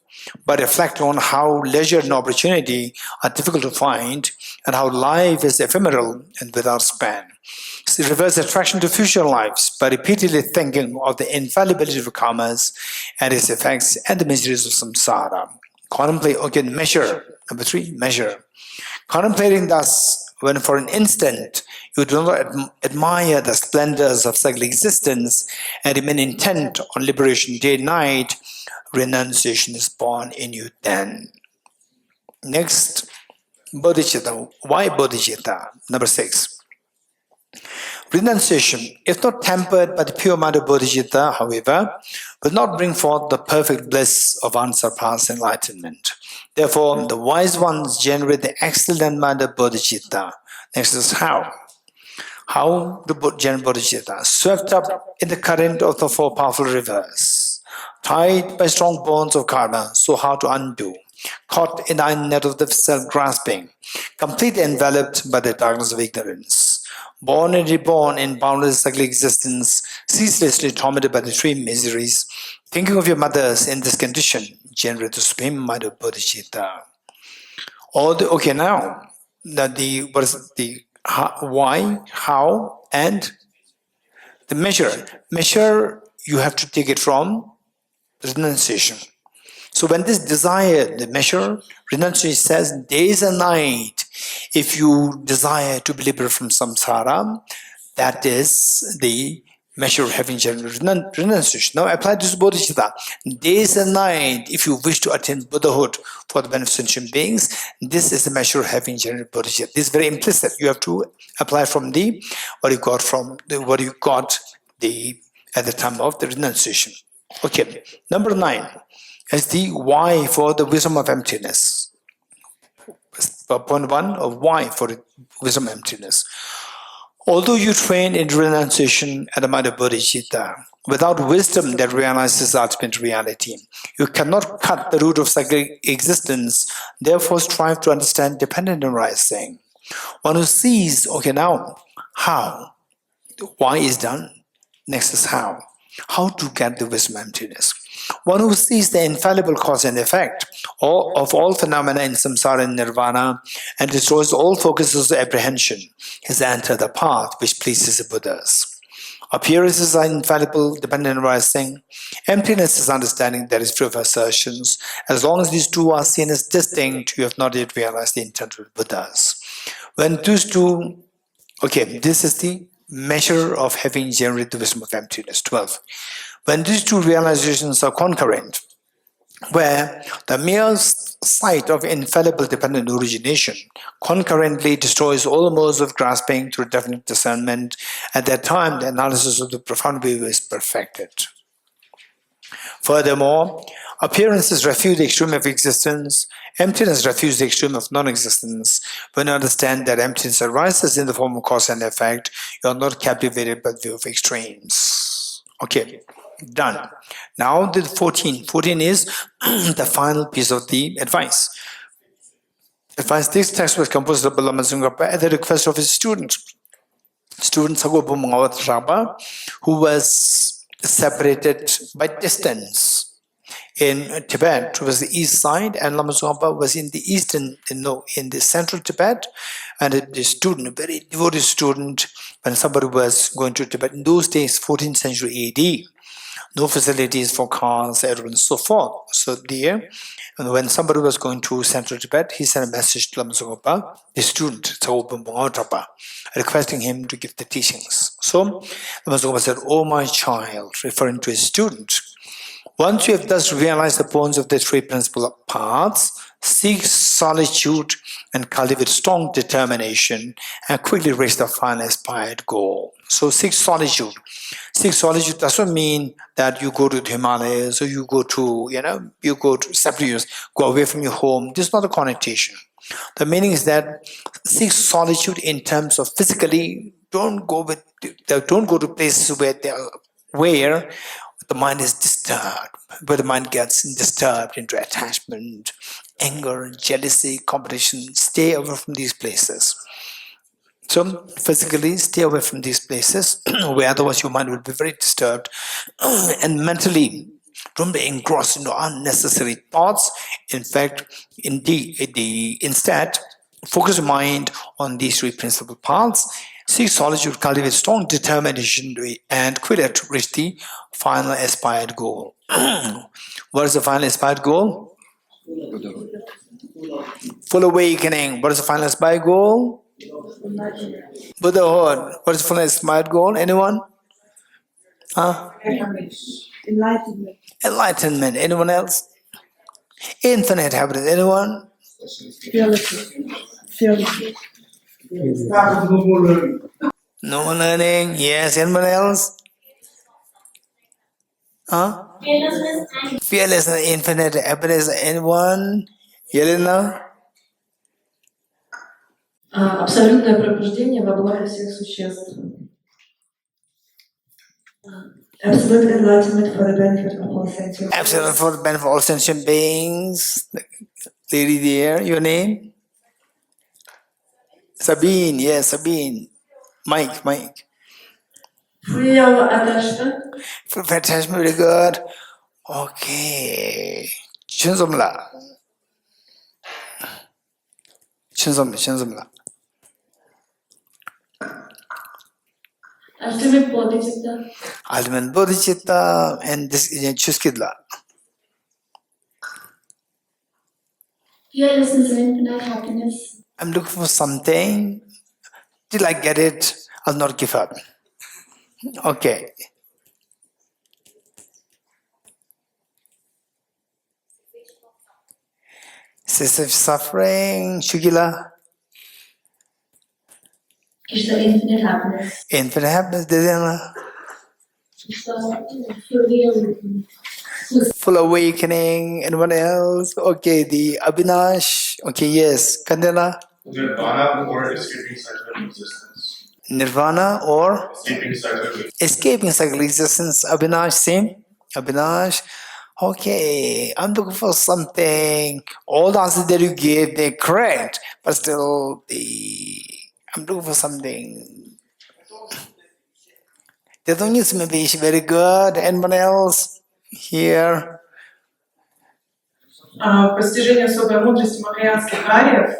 S1: but reflect on how leisure and opportunity are difficult to find, and how life is ephemeral and without span. Reverse attraction to future lives by repeatedly thinking of the infallibility of karmas and its effects and the miseries of samsara. Contemplate, measure. Number 3, measure. Contemplating thus, when for an instant you do not admire the splendors of secular existence and remain intent on liberation day and night, renunciation is born in you then. Next, bodhicitta. Why bodhicitta? Number 6. Renunciation, if not tempered by the pure mind of bodhicitta, however, will not bring forth the perfect bliss of unsurpassed enlightenment. Therefore, the wise ones generate the excellent mind of bodhicitta. Next is how. How to generate bodhicitta? Swept up in the current of the 4 powerful rivers, tied by strong bonds of karma, so hard to undo, caught in the iron net of the self-grasping, completely enveloped by the darkness of ignorance. Born and reborn in boundless secular existence, ceaselessly tormented by the 3 miseries, thinking of your mothers in this condition, generate the supreme mind of bodhicitta. Now, what is the why, how, and the measure. Measure, you have to take it from renunciation. So when this desire, the measure, renunciation says days and night. If you desire to be liberated from samsara, that is the measure of having renunciation. Now apply this to bodhicitta. Days and night, if you wish to attain Buddhahood for the benefit of sentient beings, this is the measure of having generated bodhicitta. This is very implicit. You have to apply from what you got at the time of the renunciation. Okay, number 9 is the why for the wisdom of emptiness. Point 1 of why for the wisdom of emptiness. Although you train in renunciation at the mind of bodhicitta, without wisdom that realizes ultimate reality, you cannot cut the root of secular existence. Therefore, strive to understand dependent arising. One who sees, now, how? Why is done. Next is how. How to get the wisdom of emptiness. One who sees the infallible cause and effect of all phenomena in samsara and nirvana and destroys all focuses of apprehension has entered the path which pleases the Buddhas. Appearances are infallible, dependent on arising. Emptiness is understanding that is free of assertions. As long as these two are seen as distinct, you have not yet realized the intent of Buddhas. When these two, okay, this is the measure of having generated the wisdom of emptiness, 12. When these two realizations are concurrent, where the mere sight of infallible dependent origination concurrently destroys all modes of grasping through definite discernment, at that time the analysis of the profound view is perfected. Furthermore, appearances refute the extreme of existence, emptiness refutes the extreme of non-existence. When you understand that emptiness arises in the form of cause and effect, you are not captivated by the view of extremes. Okay, done. Now the 14. 14 is the final piece of the advice. This text was composed by Lama Tsongkhapa at the request of his student Sagopa Mangawat, who was separated by distance in Tibet. It was the east side, and Lama Tsongkhapa was in the eastern, in the central Tibet. And the student, a very devoted student, when somebody was going to Tibet in those days, 14th century AD, no facilities for cars, and so forth. So there, and when somebody was going to central Tibet, he sent a message to Lama Tsongkhapa, the student, Sagopa Mangawat, requesting him to give the teachings. So Lama Tsongkhapa said, "Oh my child," referring to his student, "once you have thus realized the points of the three principal paths, seek solitude and cultivate strong determination and quickly reach the final aspired goal." So seek solitude. Seek solitude doesn't mean that you go to the Himalayas or you go to, you go to separate years, go away from your home. This is not a connotation. The meaning is that seek solitude in terms of physically, don't go to places where the mind is disturbed, where the mind gets disturbed into attachment, anger, jealousy, competition. Stay away from these places. So physically stay away from these places where otherwise your mind will be very disturbed, and mentally don't be engrossed into unnecessary thoughts. In fact, instead, focus your mind on these three principal paths. Seek solitude, cultivate strong determination, and quickly to reach the final aspired goal. What is the final aspired goal? Full awakening. What is the final aspired goal? Buddhahood. What is the final aspired goal? Anyone?
S3: Enlightenment.
S1: Enlightenment. Anyone else? Infinite happiness. Anyone?
S3: Fearlessness.
S1: No more learning. Yes. Anyone else? Fearlessness, infinite happiness. Anyone? Yelena?
S3: Абсолютное пробуждение во благо всех существ. Absolute enlightenment for the benefit of all sentient.
S1: Absolute for the benefit of all sentient beings. Lady there, your name? Sabine, yes, Sabine. Mike.
S3: Free of attachment.
S1: Free of attachment, very good. Okay. Chinzomla.
S3: Ultimate Bodhicitta.
S1: Ultimate Bodhicitta, and this is Chuskidla.
S2: Fearlessness and infinite happiness.
S1: I'm looking for something. Till I get it, I'll not give up. Okay. Cessation of suffering, Shugila.
S2: It's the infinite happiness.
S1: Infinite happiness, Didana.
S2: It's the
S1: Full awakening. Anyone else? Okay, the Abhinash. Okay, yes. Kandela.
S4: Nirvana or escaping cycle of existence.
S1: Nirvana or
S4: Escaping cycle of existence.
S1: escaping cycle existence. Abhinash, same. Abhinash. Okay, I'm looking for something. All the answers that you gave, they're correct, but still, I'm looking for something. The thing is, maybe she's very good. Anyone else here?
S5: Постижение особой мудрости махаянских ариев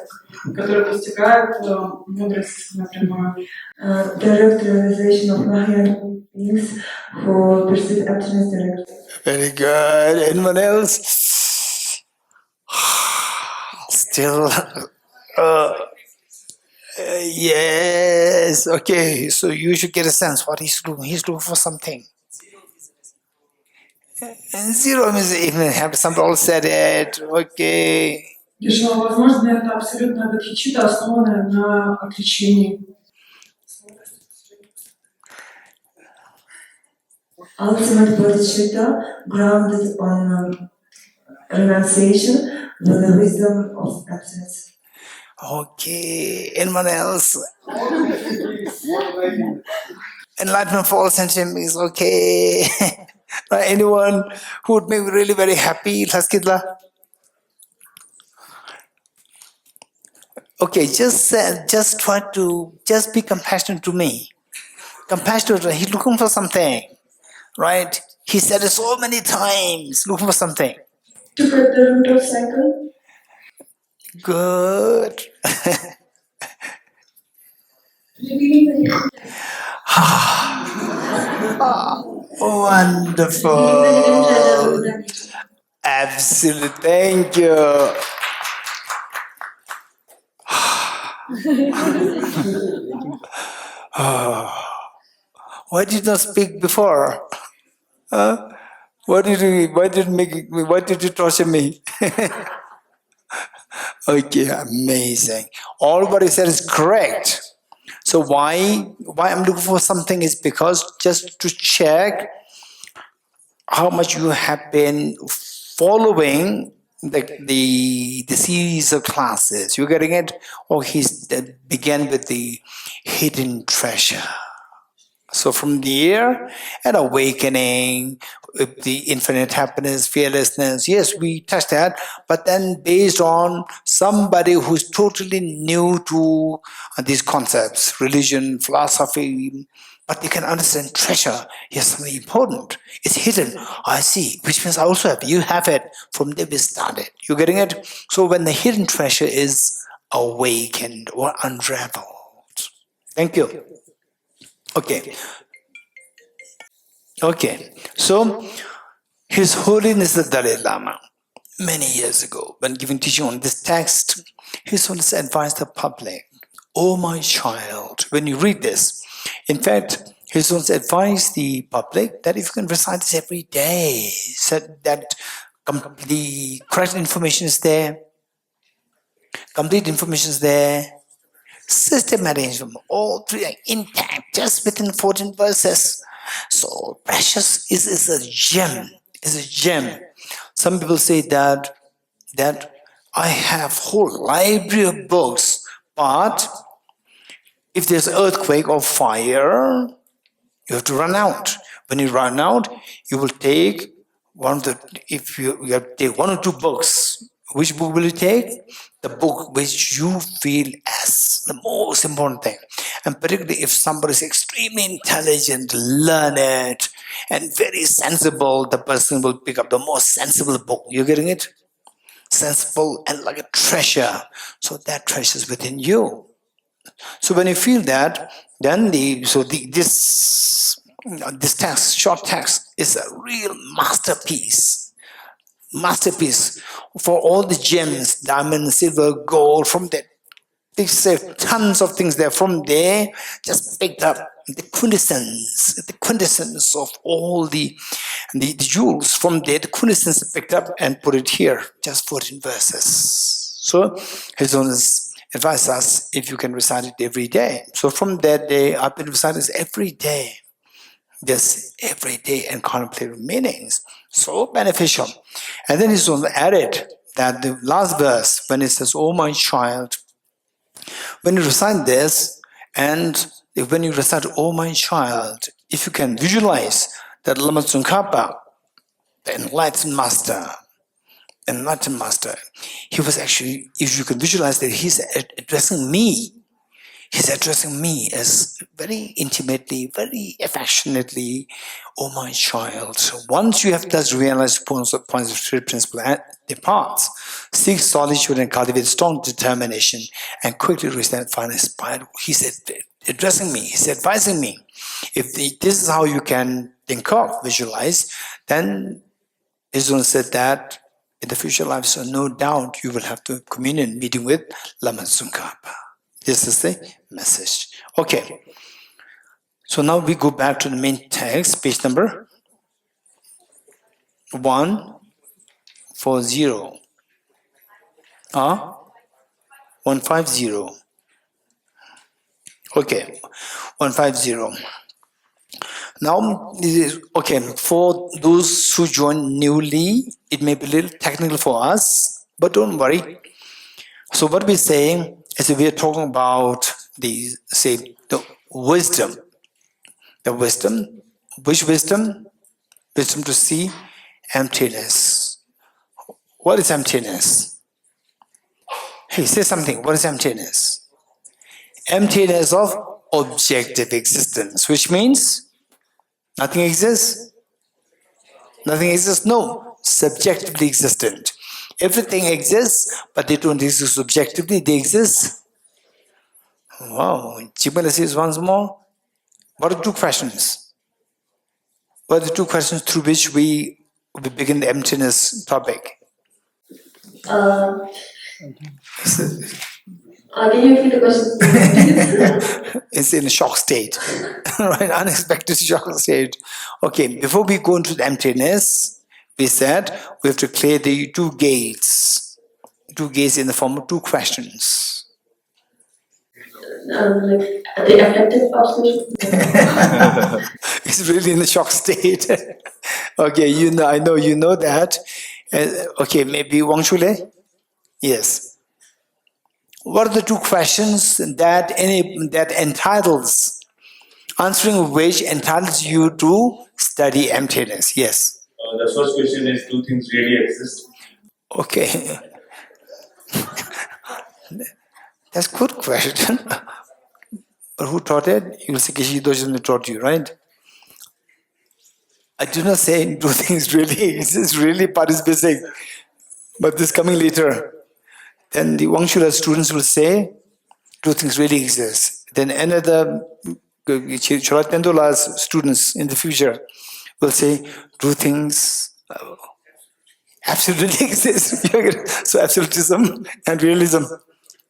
S5: которые постигают мудрость напрямую.
S3: Direct realization of Mahayana beings who perceive emptiness directly.
S1: Very good. Anyone else? Still. Yes. Okay. So you should get a sense what he's looking. He's looking for something. And zero means even have some all said it. Okay.
S5: Лишь возможно, это абсолютная бодхичитта, основанная на отречении.
S3: Ultimate bodhicitta grounded on renunciation with the wisdom of emptiness.
S1: Okay. Anyone else? Enlightenment for all sentient beings. Okay. Right, anyone who would make me really very happy? Laskidla? Okay, just try to just be compassionate to me. Compassionate. He's looking for something, right? He said it so many times. Looking for something.
S3: To get the root of cycle.
S1: Good. Wonderful. Absolutely. Thank you. Why did you not speak before? Why did you torture me? Okay, amazing. All what he said is correct. So why I'm looking for something is because just to check how much you have been following the series of classes. You getting it? Or he began with the hidden treasure. So from there, an awakening, the infinite happiness, fearlessness, yes, we touched that, but then based on somebody who's totally new to these concepts, religion, philosophy, but they can understand treasure. Here's something important. It's hidden. I see, which means I also have. You have it. From there we started. You getting it? So when the hidden treasure is awakened or unraveled. Thank you. Okay. Okay. So His Holiness the Dalai Lama, many years ago, when giving teaching on this text, His Holiness advised the public, "Oh my child," when you read this, in fact, His Holiness advised the public that if you can recite this every day, said that the correct information is there, complete information is there, systematic information, all three are intact, just within 14 verses. So precious is a gem, is a gem. Some people say that I have whole library of books, but if there's earthquake or fire, you have to run out. When you run out, you will take if you have to take one or two books. Which book will you take? The book which you feel as the most important thing. And particularly if somebody is extremely intelligent, learned, and very sensible, the person will pick up the most sensible book. You're getting it? Sensible and like a treasure. So that treasure is within you. So when you feel that, then this text, short text, is a real masterpiece for all the gems, diamond, silver, gold. From there, they say tons of things there. From there, just picked up the quintessence of all the jewels. From there, the quintessence picked up and put it here, just 14 verses. So His Holiness advised us if you can recite it every day. So from that day, I've been reciting this every day. Just every day and contemplate meanings. So beneficial. And then His Holiness added that the last verse, when it says, "Oh my child," when you recite this, and when you recite, "Oh my child," if you can visualize that Lama Tsongkhapa, the enlightened master, he was actually, if you can visualize that he's addressing me, He's addressing me as very intimately, very affectionately, oh my child. So once you have thus realized points of spirit principle and departs, seek solitude and cultivate strong determination and quickly reach that final spiral. He said, addressing me, he's advising me. If this is how you can think of, visualize, then his own said that in the future life, so no doubt you will have to communion meeting with Lama Tsongkhapa. This is the message. Okay. So now we go back to the main text, page number 140. 150. Okay, 150. Now, this is, okay, for those who join newly, it may be a little technical for us, but don't worry. So what we're saying is we are talking about the wisdom. The wisdom. Which wisdom? Wisdom to see emptiness. What is emptiness? Hey, say something. What is emptiness? Emptiness of objective existence, which means nothing exists. Nothing exists? No. Subjectively existent. Everything exists, but they don't exist subjectively, they exist. Wow. Jimala says once more. What are the two questions? What are the two questions through which we begin the emptiness topic?
S2: Can you repeat the question?
S1: It's in a shock state, right? Unexpected shock state. Okay, before we go into the emptiness, we said we have to clear the two gates. Two gates in the form of two questions.
S2: Like the affective observation.
S1: It's really in a shock state. Okay, I know you know that. Okay, maybe Wang Shule? Yes. What are the two questions that entitles, answering which entitles you to study emptiness? Yes.
S4: The first question is, do things really exist?
S1: Okay. That's a good question. But who taught it? You will say Geshe Dorji Damdul taught you, right? I do not say do things really exist, really participating. But this coming later. Then the Wang Shula students will say, do things really exist? Then another Chola Tendula's students in the future will say, do things absolutely exist? So absolutism and realism,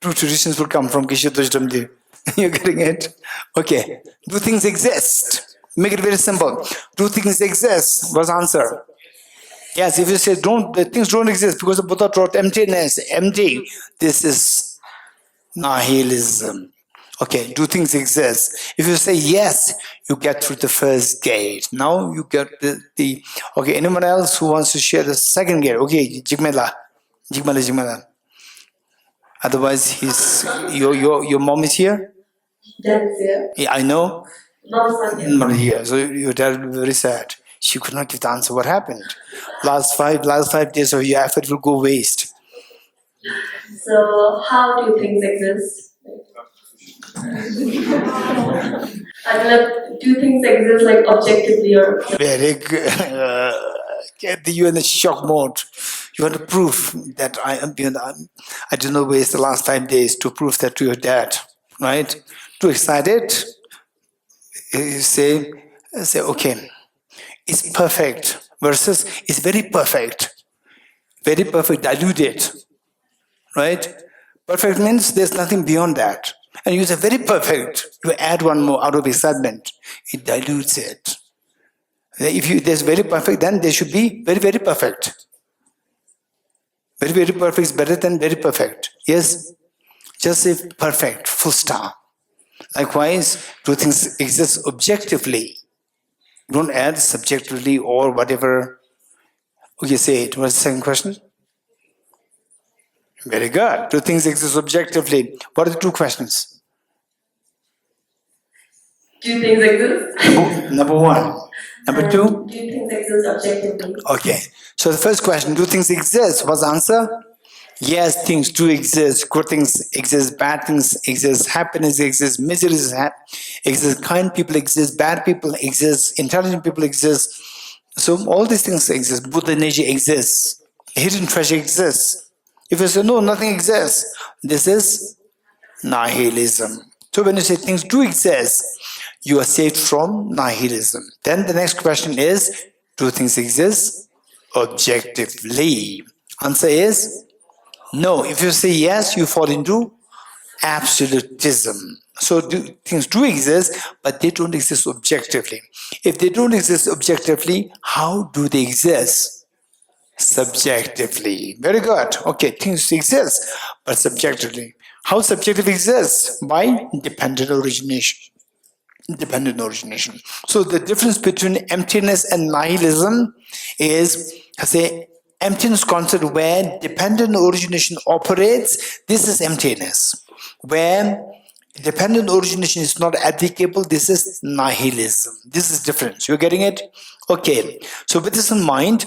S1: two traditions will come from Geshe Dorji Damdul. You're getting it? Okay. Do things exist? Make it very simple. Do things exist? What's the answer? Yes, if you say things don't exist because the Buddha taught emptiness, empty, this is nihilism. Okay, do things exist? If you say yes, you get through the first gate. Now you get the okay, anyone else who wants to share the second gate? Okay, Jigmela. Otherwise, your mom is here?
S2: That's it.
S1: Yeah, I know.
S2: Mom's
S1: Not here. So your dad will be very sad. She could not give the answer. What happened? Last 5 days of your effort will go waste.
S2: So how do things exist? Do things exist like objectively or?
S1: Very good. Get you in the shock mode. You want to prove that I did not waste the last 5 days to prove that to your dad, right? Too excited. You say okay. It's perfect versus it's very perfect. Very perfect, diluted. Right? Perfect means there's nothing beyond that. And you say very perfect. You add one more out of excitement. It dilutes it. If there's very perfect, then there should be very, very perfect. Very, very perfect is better than very perfect. Yes? Just say perfect, full stop. Likewise, do things exist objectively. Don't add subjectively or whatever. Okay, say it. What's the second question? Very good. Do things exist objectively? What are the two questions?
S2: Do things exist?
S1: Number one. Number two?
S2: Do things exist objectively?
S1: Okay. So the first question, do things exist? What's the answer? Yes, things do exist. Good things exist, bad things exist, happiness exists, misery exists, kind people exist, bad people exist, intelligent people exist. So all these things exist. Buddha energy exists. Hidden treasure exists. If you say no, nothing exists, this is nihilism. So when you say things do exist, you are saved from nihilism. Then the next question is, do things exist objectively? Answer is no. If you say yes, you fall into absolutism. So things do exist, but they don't exist objectively. If they don't exist objectively, how do they exist? Subjectively. Very good. Okay, things exist, but subjectively. How subjective exists? By dependent origination. Dependent origination. So the difference between emptiness and nihilism is, say, emptiness concept where dependent origination operates. This is emptiness. Where dependent origination is not applicable, this is nihilism. This is difference. You're getting it? Okay. So with this in mind,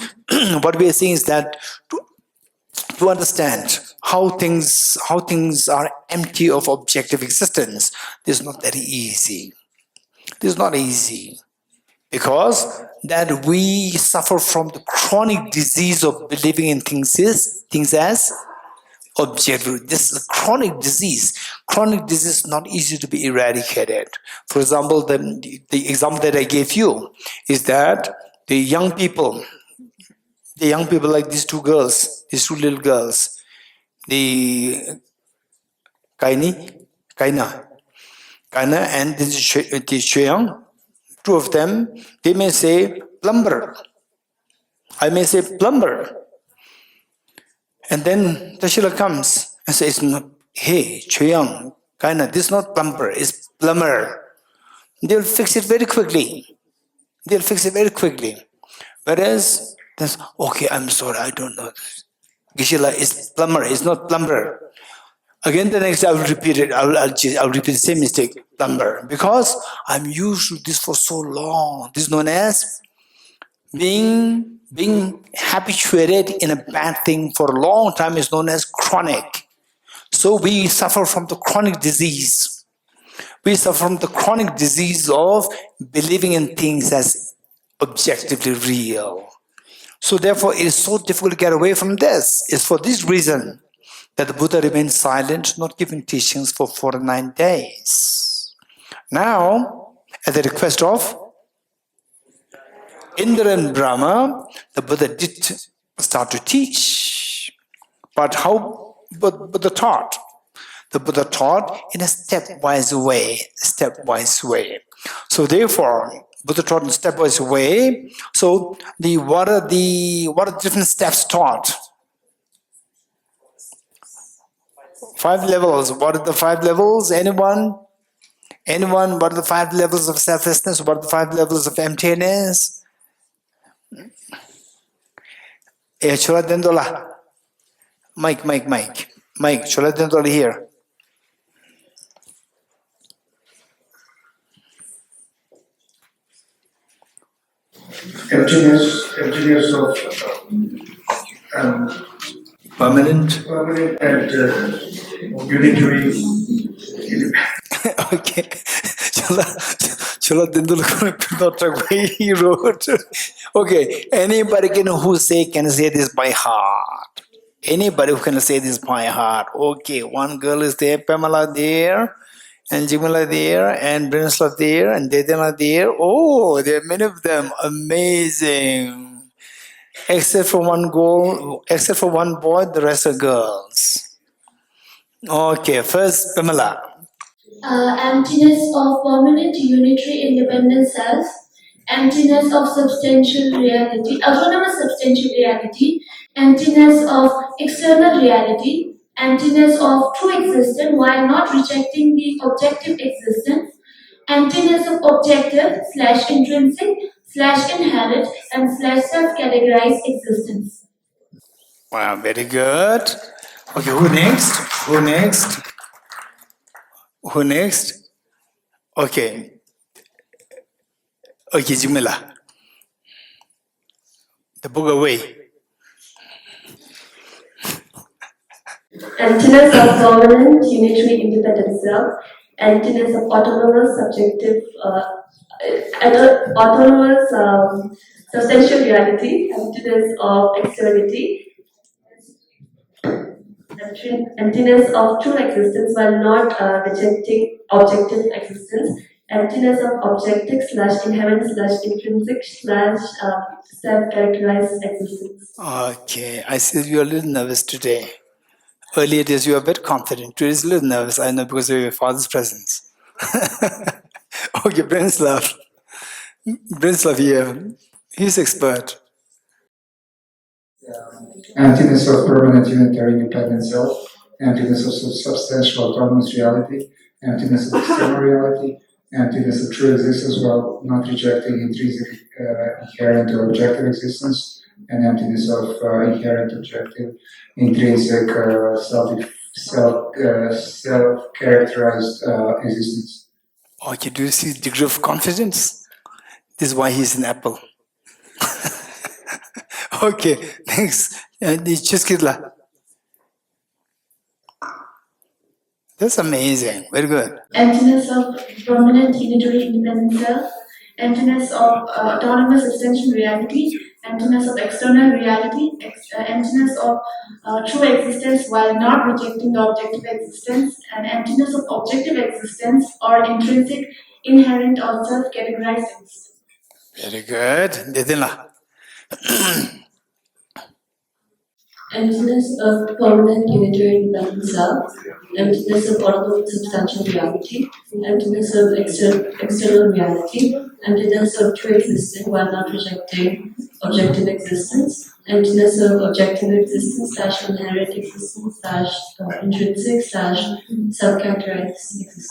S1: what we are saying is that to understand how things are empty of objective existence, this is not very easy. This is not easy because that we suffer from the chronic disease of believing in things as objective. This is a chronic disease. Chronic disease is not easy to be eradicated. For example, the example that I gave you is that the young people like these two little girls, the Kaina and the Chuyang, two of them, they may say plumber. I may say plumber. And then Tashila comes and says, hey, Chuyang, Kaina, this is not plumber, it's plumber. They'll fix it very quickly. Whereas, that's, okay, I'm sorry, I don't know this. Gishila is plumber, it's not plumber. Again, the next I will repeat it. I'll repeat the same mistake, plumber, because I'm used to this for so long. This is known as being habituated in a bad thing for a long time is known as chronic. So we suffer from the chronic disease. We suffer from the chronic disease of believing in things as objectively real. So therefore, it is so difficult to get away from this. It's for this reason that the Buddha remained silent, not giving teachings for 49 days. Now, at the request of Indra and Brahma, the Buddha did start to teach. But how Buddha taught? The Buddha taught in a stepwise way. So therefore, Buddha taught in a stepwise way. So what are the different steps taught? 5 levels. What are the 5 levels? Anyone? What are the 5 levels of selflessness? What are the 5 levels of emptiness? Chola Dendola. Mike. Chola Dendola here.
S6: Emptiness of
S1: Permanent
S6: and unitary.
S1: Okay. Chola Dindul not the way he wrote. Okay. Anybody can say this by heart. Anybody who can say this by heart. Okay. One girl is there, Pamela there, and Jimala there, and Brinislav there, and Dedena there. Oh, there are many of them. Amazing. Except for one boy, the rest are girls. Okay, first Pamela.
S2: Emptiness of permanent unitary independent self, emptiness of substantial reality, autonomous substantial reality, emptiness of external reality, emptiness of true existence while not rejecting the objective existence, emptiness of objective / intrinsic / inherent and / self-categorized existence.
S1: Wow, very good. Okay, Who next? Okay. Okay, Jimila. The book away.
S2: Emptiness of permanent, unitary, independent self. Emptiness of autonomous, subjective, autonomous, substantial reality. Emptiness of externality. Emptiness of true existence while not rejecting objective existence. Emptiness of objective / inherent / intrinsic / self-characterized existence.
S1: Okay, I see you're a little nervous today. Earlier days you were a bit confident. Today is a little nervous, I know, because of your father's presence. Okay, Branislav. Branislav here. He's expert.
S7: Emptiness of permanent unitary independent self, emptiness of substantial autonomous reality, emptiness of external reality, emptiness of true existence while not rejecting intrinsic, inherent or objective existence, and emptiness of inherent, objective, intrinsic, self-characterized existence.
S1: Okay, do you see the degree of confidence? This is why he's an apple. Okay, thanks. Chiskidla. That's amazing. Very good.
S2: Emptiness of permanent, unitary, independent self. Emptiness of autonomous essential reality. Emptiness of external reality. Emptiness of true existence while not rejecting the objective existence. And emptiness of objective existence or intrinsic, inherent or self-categorized existence.
S1: Very good. Dedila.
S3: Emptiness of permanent, unitary, independent self. Emptiness of autonomous, substantial reality. Emptiness of external reality. Emptiness of true existence while not rejecting objective existence. Emptiness of objective existence / inherent existence / intrinsic / self-characterized existence.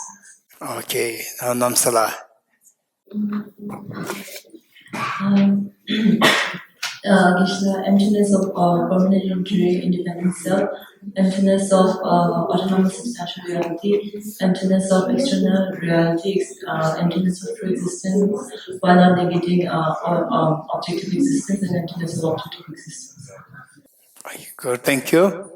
S1: Okay, now Namsala.
S3: Emptiness of permanent, unitary, independent self, emptiness of autonomous, substantial reality, emptiness of external reality, emptiness of true existence while not negating objective existence, and emptiness of objective existence.
S1: Good, thank you.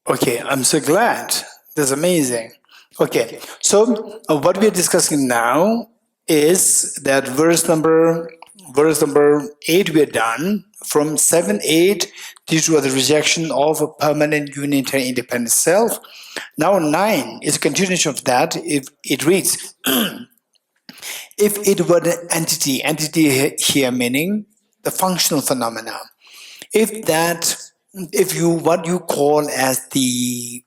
S1: Okay, I'm so glad. That's amazing. Okay, so what we're discussing now is that verse number 8 we're done. From 7, 8, these were the rejection of a permanent unitary independent self. Now 9 is a continuation of that. It reads, if it were an entity here meaning the functional phenomena, if you what you call as the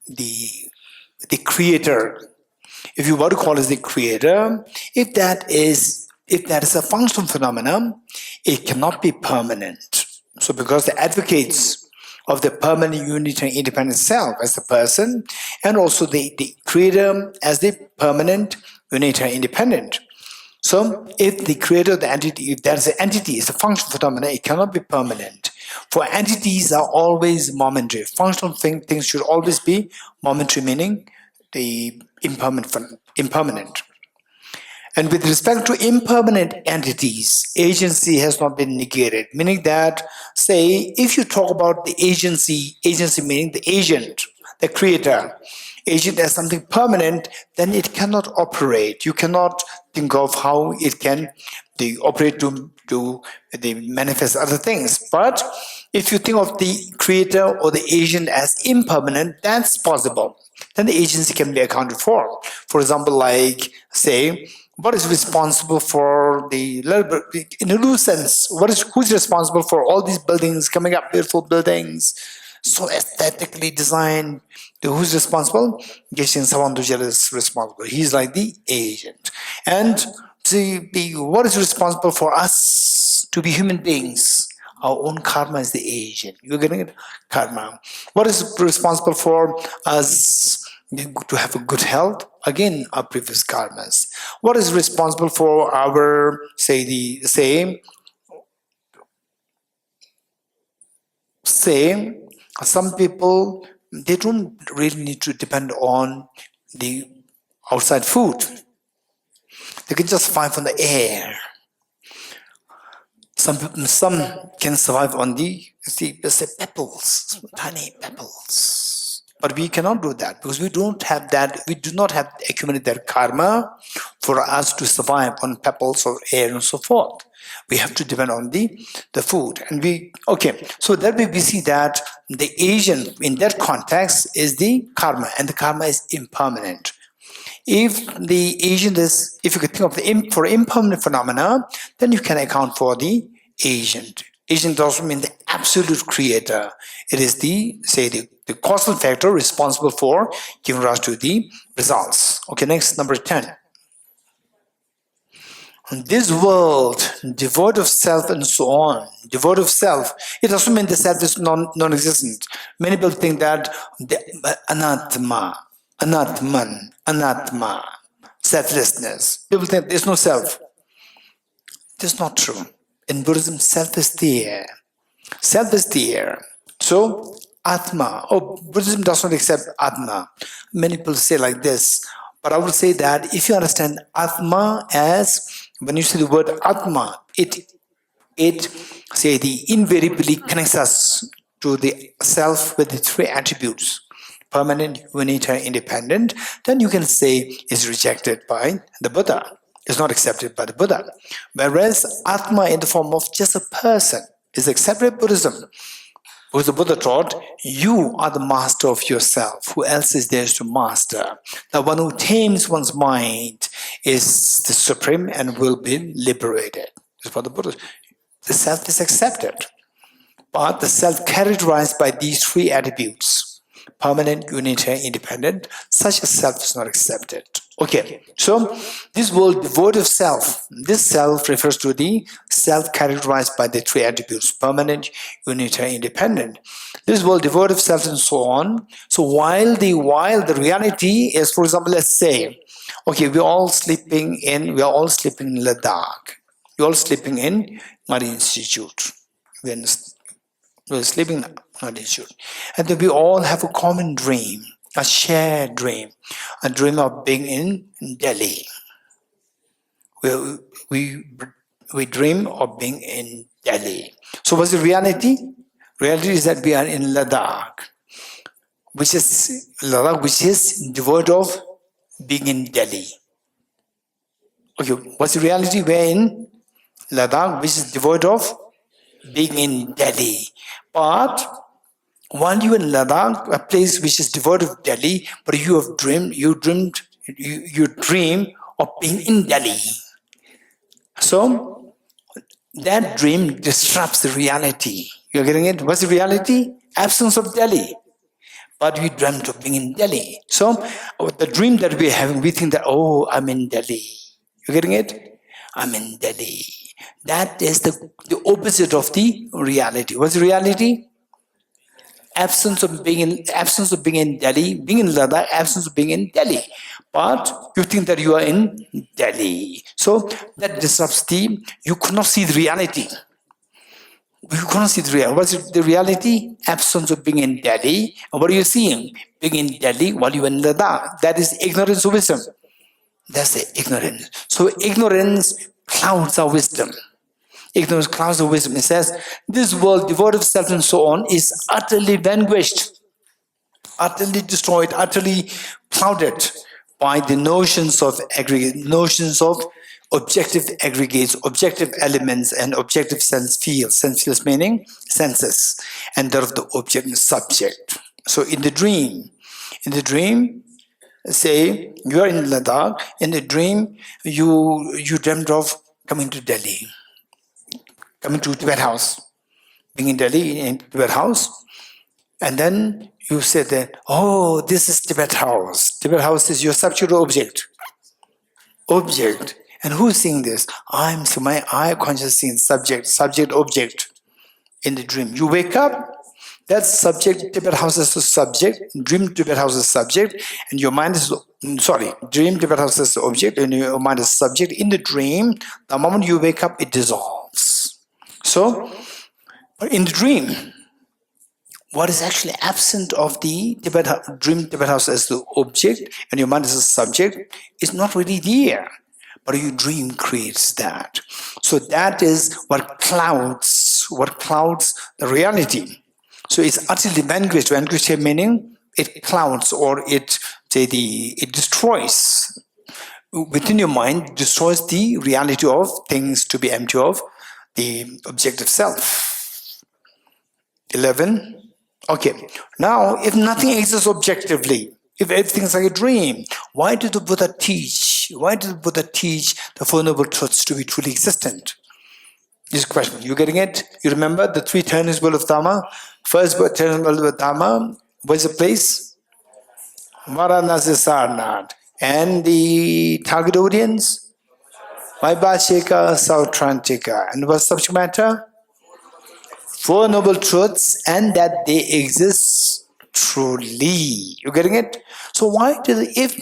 S1: creator, if you want to call as the creator, if that is a functional phenomenon, it cannot be permanent. So because the advocates of the permanent unitary independent self as the person, and also the creator as the permanent unitary independent. So if the creator of the entity, if there's an entity, it's a functional phenomena, it cannot be permanent. For entities are always momentary. Functional things should always be momentary, meaning the impermanent. And with respect to impermanent entities, agency has not been negated, meaning that, say, if you talk about the agency meaning the agent, the creator, agent as something permanent, then it cannot operate. You cannot think of how it can operate to manifest other things. But if you think of the creator or the agent as impermanent, that's possible. Then the agency can be accounted for. For example, like, say, what is responsible for in a loose sense, who's responsible for all these buildings coming up, beautiful buildings, so aesthetically designed? Who's responsible? Geshe Dorji is responsible. He's like the agent. And what is responsible for us to be human beings? Our own karma is the agent. You're getting it? Karma. What is responsible for us to have a good health? Again, our previous karmas. What is responsible for our, say, some people, they don't really need to depend on the outside food. They can just find from the air. Some can survive on the, let's say, pebbles, tiny pebbles. But we cannot do that because we don't have that. We do not have accumulated that karma for us to survive on pebbles or air and so forth. We have to depend on the food. And so that way we see that the Asian, in that context, is the karma, and the karma is impermanent. If the Asian is, if you could think of for impermanent phenomena, then you can account for the Asian. Asian does not mean the absolute creator. It is the causal factor responsible for giving rise to the results. Okay, next, number 10. This world, devoid of self and so on, devoid of self, it doesn't mean the self is non-existent. Many people think that the anatma, anatman, anatma, selflessness. People think there's no self. That's not true. In Buddhism, self is there. Self is there. So, Atma. Buddhism does not accept Atma. Many people say like this. But I would say that if you understand Atma as, when you say the word Atma, it invariably connects us to the self with the three attributes: permanent, unitary, independent. Then you can say it's rejected by the Buddha. It's not accepted by the Buddha. Whereas Atma in the form of just a person is accepted by Buddhism. Because the Buddha taught, you are the master of yourself. Who else is there to master? The one who tames one's mind is the supreme and will be liberated. That's what the Buddha. The self is accepted. But the self characterized by these three attributes: permanent, unitary, independent, such a self is not accepted. Okay, so this world devoid of self, this self refers to the self characterized by the three attributes: permanent, unitary, independent. This world devoid of self and so on. So while the reality is, for example, let's say, okay, we're all sleeping in Ladakh. We're all sleeping in Ngari Institute. We're sleeping in Ngari Institute. And then we all have a common dream. A shared dream, a dream of being in Delhi. We dream of being in Delhi. So what's the reality? Reality is that we are in Ladakh, which is devoid of being in Delhi. Okay, what's the reality? We're in Ladakh, which is devoid of being in Delhi. But while you in Ladakh, a place which is devoid of Delhi, but you dream of being in Delhi. So that dream disrupts the reality. You're getting it? What's the reality? Absence of Delhi. But we dreamt of being in Delhi. So the dream that we're having, we think that, oh, I'm in Delhi. You're getting it? I'm in Delhi. That is the opposite of the reality. What's the reality? Absence of being in Delhi, being in Ladakh, absence of being in Delhi. But you think that you are in Delhi. So that disrupts you could not see the reality. You cannot see the reality. What's the reality? Absence of being in Delhi. And what are you seeing? Being in Delhi while you are in Ladakh. That is ignorance of wisdom. That's the ignorance. So ignorance clouds our wisdom. Ignorance clouds of wisdom. It says, this world devoid of self and so on is utterly vanquished, utterly destroyed, utterly clouded by the notions of aggregate, notions of objective aggregates, objective elements, and objective sense fields. Sense fields meaning senses, and that of the object and subject. So in the dream, say you are in Ladakh. In the dream, you dreamt of coming to Delhi. Coming to Tibet House, being in Delhi in Tibet House, and then you said that, oh, this is Tibet House. Tibet House is your subject or object? Object. And who's seeing this? So my eye conscious seeing subject, object in the dream. You wake up, that subject, Tibet House is the subject, dream Tibet House is subject, and your mind is, dream Tibet House is the object, and your mind is subject. In the dream, the moment you wake up, it dissolves. So, in the dream, what is actually absent of the dream Tibet House as the object and your mind as a subject is not really there. but your dream creates that. So that is what clouds the reality. So it's utterly vanquished. Vanquished here meaning it clouds, or it destroys. Within your mind, destroys the reality of things to be empty of the objective self. 11. Okay. Now, if nothing exists objectively, if everything is like a dream, why did the Buddha teach? Why did the Buddha teach the Four Noble Truths to be truly existent? This question, you getting it? You remember the 3 tenets of Dharma? First tenet of Dharma, where's the place? Varanasi Sarnath. And the target audience? Vaibhashika Sautrantika. And what's the subject matter? Four Noble Truths, and that they exist truly. You getting it? So why did, if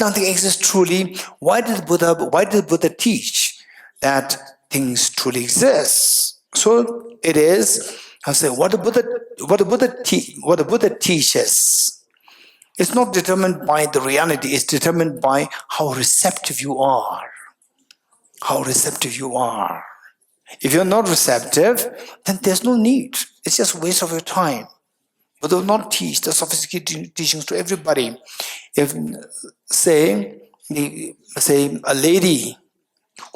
S1: nothing exists truly, why did Buddha teach that things truly exist? So it is, I say, what the Buddha teaches. It's not determined by the reality, it's determined by how receptive you are. How receptive you are. If you're not receptive, then there's no need. It's just a waste of your time. Buddha will not teach the sophisticated teachings to everybody. If, say a lady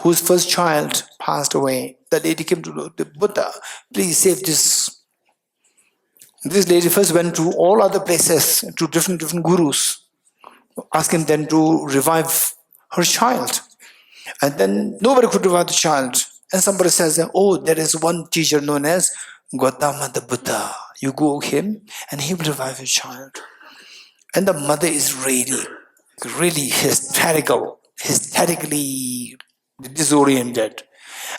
S1: whose first child passed away, the lady came to the Buddha, please save this. This lady first went to all other places, to different gurus, asking them to revive her child. And then nobody could revive the child. And somebody says, oh, there is one teacher known as Gautama the Buddha. You go to him and he will revive your child. And the mother is really hysterically disoriented.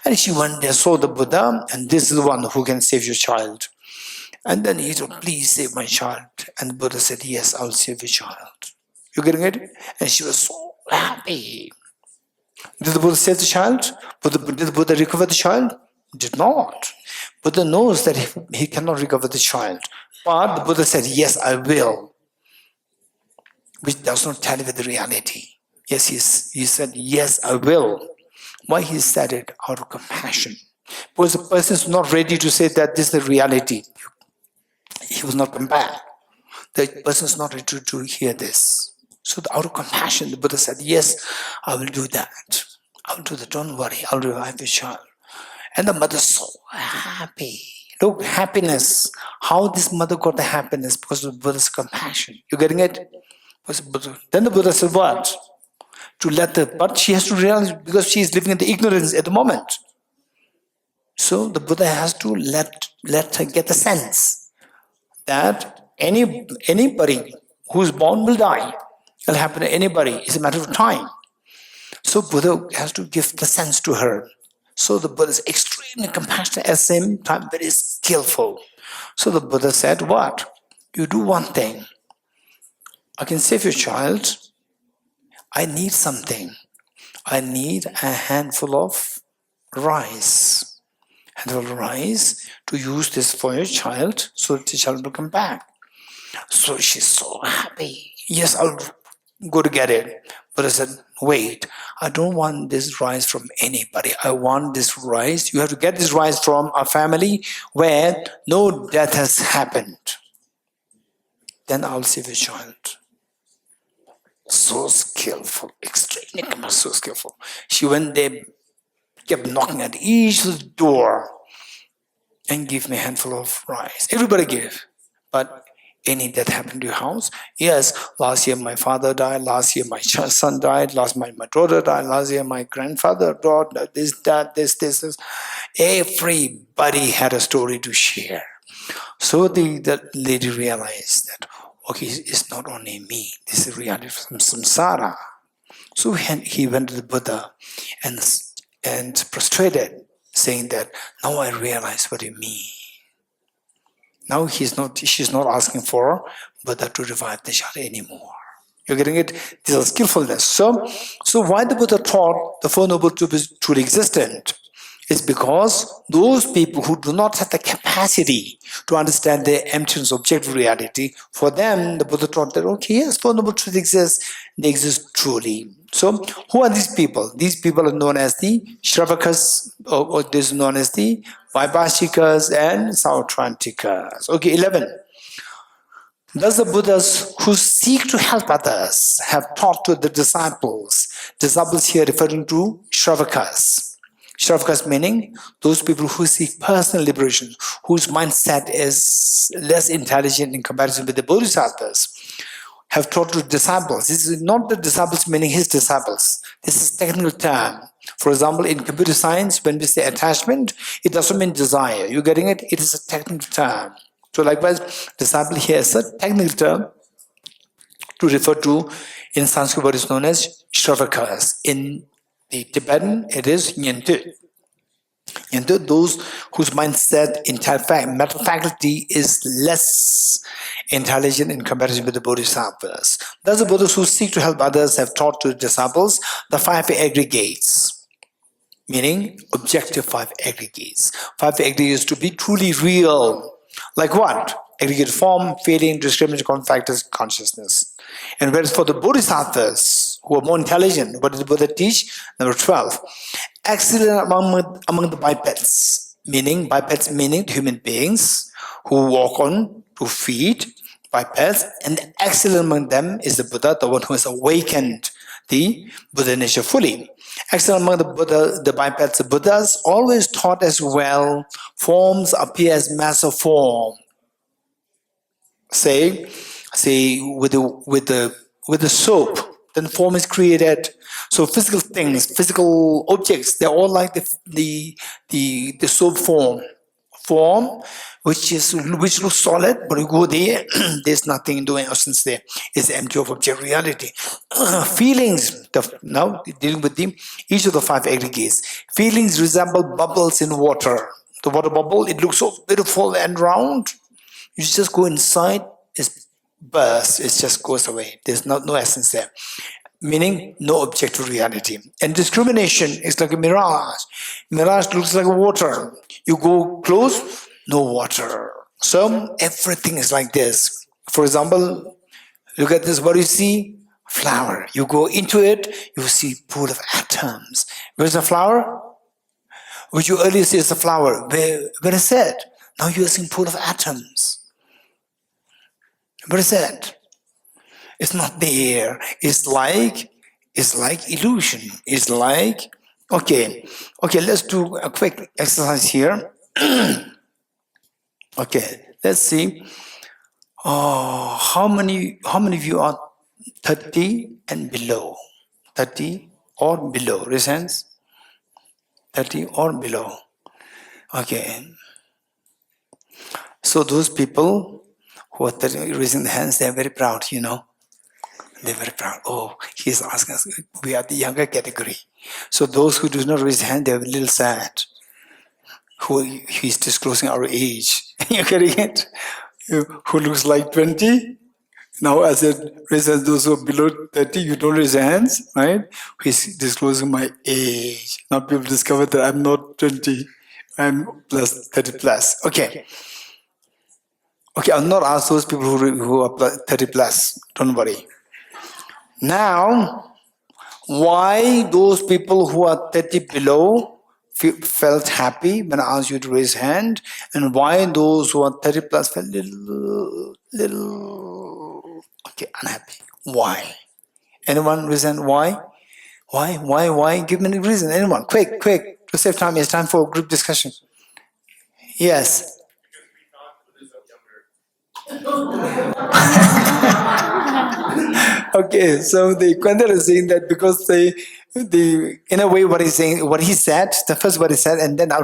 S1: And she went there, saw the Buddha, and this is the one who can save your child. And then he said, please save my child. And the Buddha said, yes, I'll save your child. You getting it? And she was so happy. Did the Buddha save the child? Did the Buddha recover the child? Did not. Buddha knows that he cannot recover the child. But the Buddha said, yes, I will. Which does not tally with the reality. Yes, he said, yes, I will. Why he said it? Out of compassion. Because the person is not ready to say that this is the reality. He was not come back. The person is not ready to hear this. So out of compassion, the Buddha said, yes, I will do that. I will do that, don't worry, I'll revive the child. And the mother is so happy. Look, happiness. How this mother got the happiness? Because of the Buddha's compassion. You getting it? Then the Buddha said, what? But she has to realize, because she is living in the ignorance at the moment. So the Buddha has to let her get the sense that anybody who's born will die. It'll happen to anybody. It's a matter of time. So Buddha has to give the sense to her. So the Buddha is extremely compassionate, at the same time very skillful. So the Buddha said, what? You do one thing. I can save your child. I need something. I need a handful of rice. Handful of rice to use this for your child so that the child will come back. So she's so happy. Yes, I'll go to get it. But I said, wait, I don't want this rice from anybody. I want this rice. You have to get this rice from a family where no death has happened. Then I'll save your child. So skillful, extremely so skillful. She went there, kept knocking at each door and give me a handful of rice. Everybody gave. But any death happened to your house? Yes, last year my father died, last year my son died, last year my daughter died, last year my grandfather died, this. Everybody had a story to share. So the lady realized that, okay, it's not only me, this is reality from samsara. So he went to the Buddha and prostrated, saying that, now I realize what you mean. Now she's not asking for Buddha to revive the child anymore. You're getting it? This is skillfulness. So why the Buddha taught the Four Noble Truths truly existent? It's because those people who do not have the capacity to understand the emptiness of objective reality, for them, the Buddha taught that, okay, yes, Four Noble Truths exist, they exist truly. So, who are these people? These people are known as the Shravakas, or this is known as the Vaibhashikas and Sautrantikas. Okay, 11. Thus the Buddhas who seek to help others have taught to the disciples. Disciples here referring to Shravakas. Shravakas meaning those people who seek personal liberation, whose mindset is less intelligent in comparison with the Bodhisattvas, have taught to disciples. This is not the disciples meaning his disciples. This is a technical term. For example, in computer science, when we say attachment, it doesn't mean desire. You getting it? It is a technical term. So likewise, disciple here is a technical term to refer to, in Sanskrit what is known as Shravakas. In the Tibetan, it is Nyentu. Nyentu, those whose mindset, mental faculty is less intelligent in comparison with the Bodhisattvas. Thus the Buddhas who seek to help others have taught to the disciples the 5 aggregates, meaning objective 5 aggregates. 5 aggregates to be truly real. Like what? Aggregate form, feeling, discrimination, common factors, consciousness. And whereas for the Bodhisattvas, who are more intelligent, what did the Buddha teach? Number 12. Excellent among the bipeds, meaning human beings who walk on 2 feet, bipeds, and the excellent among them is the Buddha, the one who has awakened the Buddha nature fully. Excellent among the bipeds, the Buddhas always taught as well, forms appear as mass of form. Say with the soap, then form is created. So physical things, physical objects, they're all like the soap form, which looks solid, but you go there, there's nothing, no essence there. It's empty of object reality. Feelings, now dealing with each of the 5 aggregates. Feelings resemble bubbles in water. The water bubble, it looks so beautiful and round. You just go inside, it's bursts, it just goes away. There's no essence there. Meaning no objective reality. And discrimination is like a mirage. Mirage looks like water. You go close, no water. So everything is like this. For example, look at this, what do you see? Flower. You go into it, you see pool of atoms. Where's the flower? Which you earlier see as the flower. Where is it? Now you're seeing pool of atoms. Where is it? It's not there. It's like illusion. It's like, okay, let's do a quick exercise here. Okay, let's see. How many of you are 30 and below? 30 or below? Raise hands. 30 or below. Okay. So those people who are 30, raising the hands, they are very proud, you know. They're very proud. Oh, he's asking us. We are the younger category. So those who do not raise their hand, they're a little sad. He's disclosing our age. You're getting it? Who looks like 20? Now, as I raise hands, those who are below 30, you don't raise your hands, right? He's disclosing my age. Now people discover that I'm not 20. I'm plus 30 plus. Okay. Okay, I'll not ask those people who are 30 plus. Don't worry. Now, why those people who are 30 below felt happy when I asked you to raise hand, and why those who are 30 plus felt little unhappy? Why? Anyone raise hand? Why? Why? Give me a reason. Anyone? Quick. To save time, it's time for group discussion. Yes. Okay, so the Kwendar is saying that because in a way what he said, the first what he said, and then I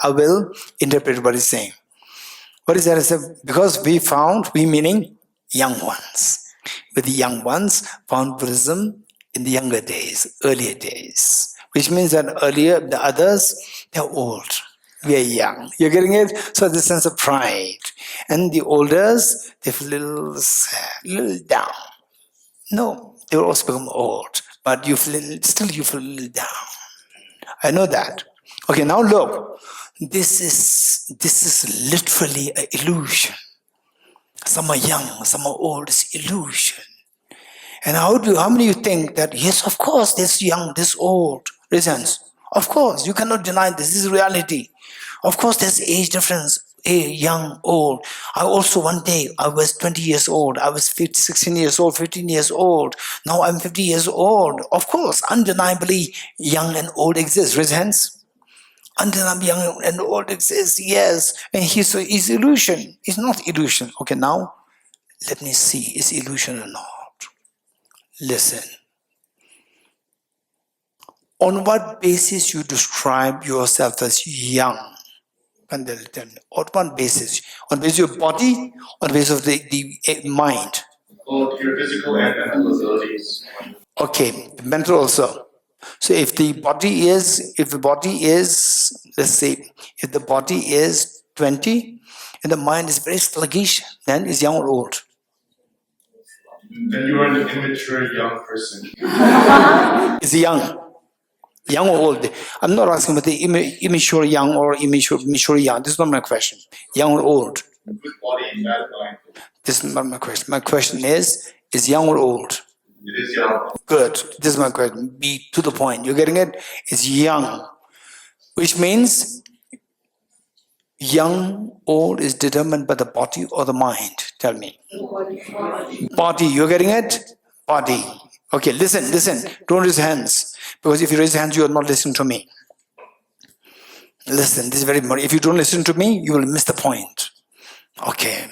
S1: will interpret what he's saying. What he said is that because we meaning young ones. With the young ones, found Buddhism in the younger days, earlier days. Which means that earlier, the others, they're old. We are young. You're getting it? So the sense of pride. And the olders, they feel a little sad, a little down. No, they will also become old. But you feel a little down. I know that. Okay, now look. This is literally an illusion. Some are young, some are old. It's illusion. And how many of you think that, yes, of course, this young, this old, reasons? Of course, you cannot deny this. This is reality. Of course, there's age difference, young, old. I also, one day, I was 20 years old. I was 16 years old, 15 years old. Now I'm 50 years old. Of course, undeniably, young and old exist. Raise hands. Undeniably, young and old exist, yes. And it's illusion. It's not illusion. Okay, now, let me see, is illusion or not? Listen. On what basis you describe yourself as young? On what basis? On the basis of your body? On the basis of the mind?
S6: Both your physical and mental abilities.
S1: Okay, mental also. So if the body is, let's say, if the body is 20 and the mind is very sluggish, then it's young or old?
S6: Then you are an immature young person.
S1: It's young. Young or old? I'm not asking about the immature young or mature young. This is not my question. Young or old?
S6: Good body and bad mind.
S1: This is not my question. My question is young or old?
S6: It is young.
S1: Good. This is my question. Be to the point. You're getting it? It's young. Which means young, old is determined by the body or the mind? Tell me. Body. You're getting it? Body. Okay, listen. Don't raise hands. Because if you raise hands, you are not listening to me. Listen, this is very important. If you don't listen to me, you will miss the point. Okay.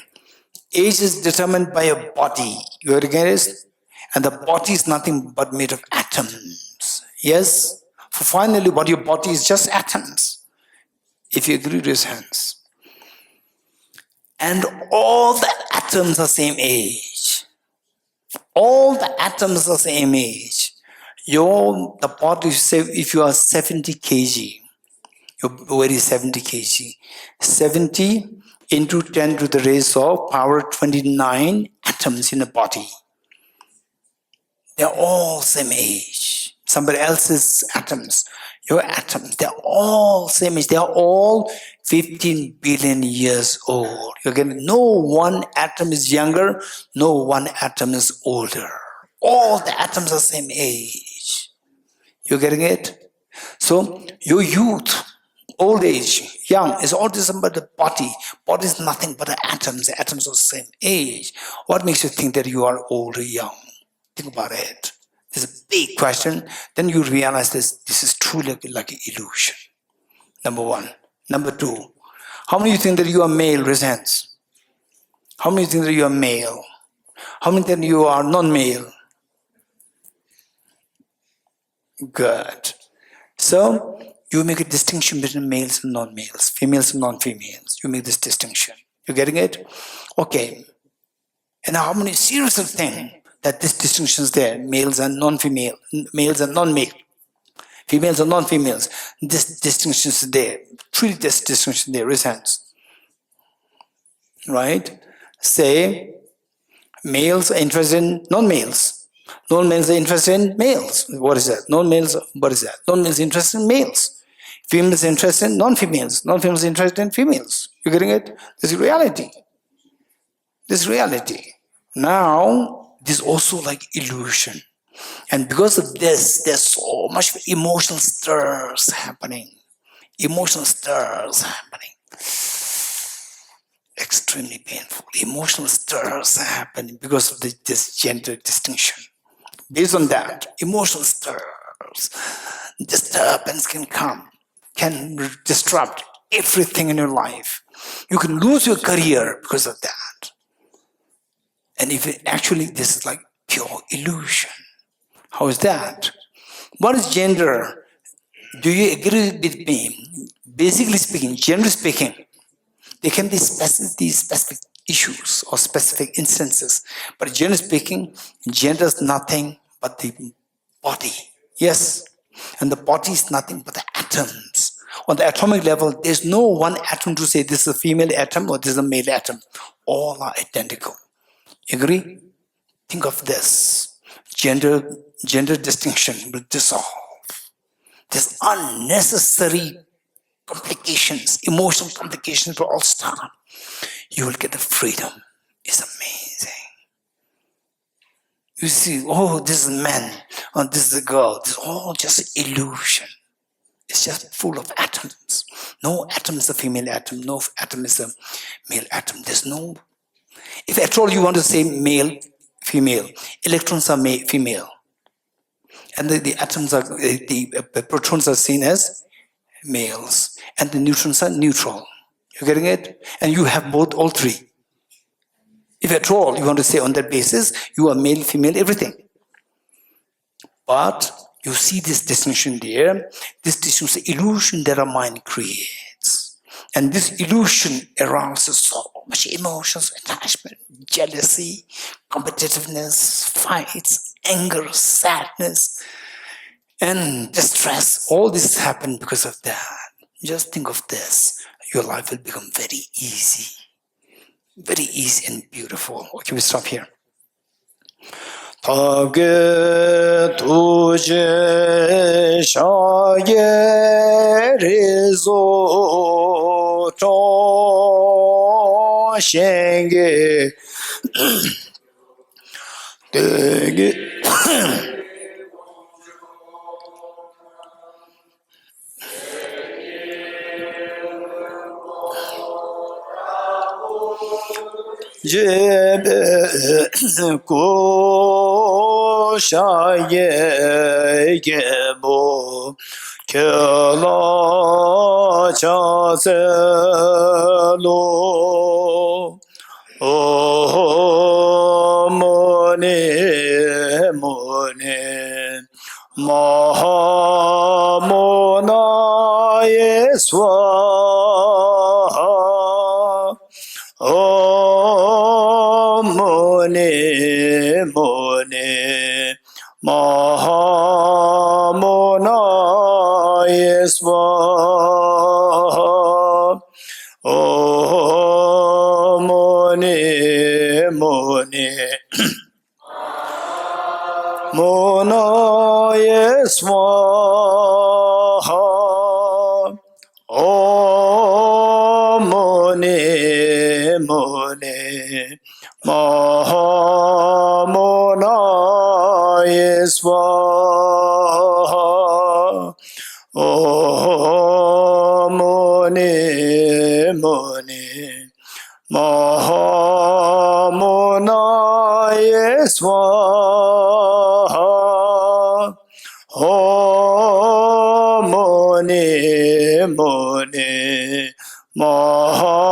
S1: Age is determined by your body. You are getting it? And the body is nothing but made of atoms. Yes? For finally, what your body is just atoms. If you agree, raise hands. And all the atoms are same age. All the atoms are same age. The body, say, if you are 70 kg, your weight is 70 kg. 70 into 10 to the raise of power 29 atoms in the body. They're all same age. Somebody else's atoms, your atoms, they're all same age. They're all 15 billion years old. You're getting, no one atom is younger, no one atom is older. All the atoms are same age. You're getting it? So your youth, old age, young, is all this about the body. Body is nothing but the atoms. The atoms are the same age. What makes you think that you are old or young? Think about it. This is a big question. Then you realize this is truly like an illusion. Number one. Number two, how many of you think that you are male? Raise hands. How many think that you are male? How many think you are non-male? Good. So, you make a distinction between males and non-males, females and non-females. You make this distinction. You getting it? Okay. And how many seriously think that this distinction is there? Males and non-female, males and non-male, females and non-females. This distinction is there. Truly, this distinction there. Raise hands. Right? Say, males are interested in non-males. Non-males are interested in males. What is that? Non-males, what is that? Non-males are interested in males. Females are interested in non-females. Non-females are interested in females. You getting it? This is reality. This is reality. Now, this is also like illusion. And because of this, there's so much emotional stirs happening. Emotional stirs happening. Extremely painful. Emotional stirs happening because of this gender distinction. Based on that, emotional stirs, disturbance can come, can disrupt everything in your life. You can lose your career because of that. And if it actually, this is like pure illusion. How is that? What is gender? Do you agree with me? Basically speaking, generally speaking, there can be specific issues or specific instances. But generally speaking, gender is nothing but the body. Yes? And the body is nothing but the atoms. On the atomic level, there's no one atom to say this is a female atom or this is a male atom. All are identical. Agree? Think of this. Gender distinction will dissolve. This unnecessary complications, emotional complications will all stop. You will get the freedom. It's amazing. You see, oh, this is a man, oh, this is a girl. It's all just illusion. It's just full of atoms. No atom is a female atom. No atom is a male atom. There's no. If at all you want to say male, female, electrons are female, and the atoms are the protons are seen as males, and the neutrons are neutral. You getting it? And you have both, all three. If at all you want to say on that basis, you are male, female, everything. But you see this distinction there. This distinction is the illusion that our mind creates. And this illusion arouses so much emotions, attachment, jealousy, competitiveness, fights, anger, sadness, and distress. All this happened because of that. Just think of this. Your life will become very easy. Very easy and beautiful. Okay, we stop here. Tage tuje shaye rizo to shenge dege jebe ko shaye gebo kela chase lo o mone mone mahamona yeswa Om Mone Mone Mahamona Yeswa Om Mone Mone Mona Yeswa Om Mone Mone Mahamona Yeswa Om Mone Mone Mahamona Yeswa Om Mone Mone Mahamona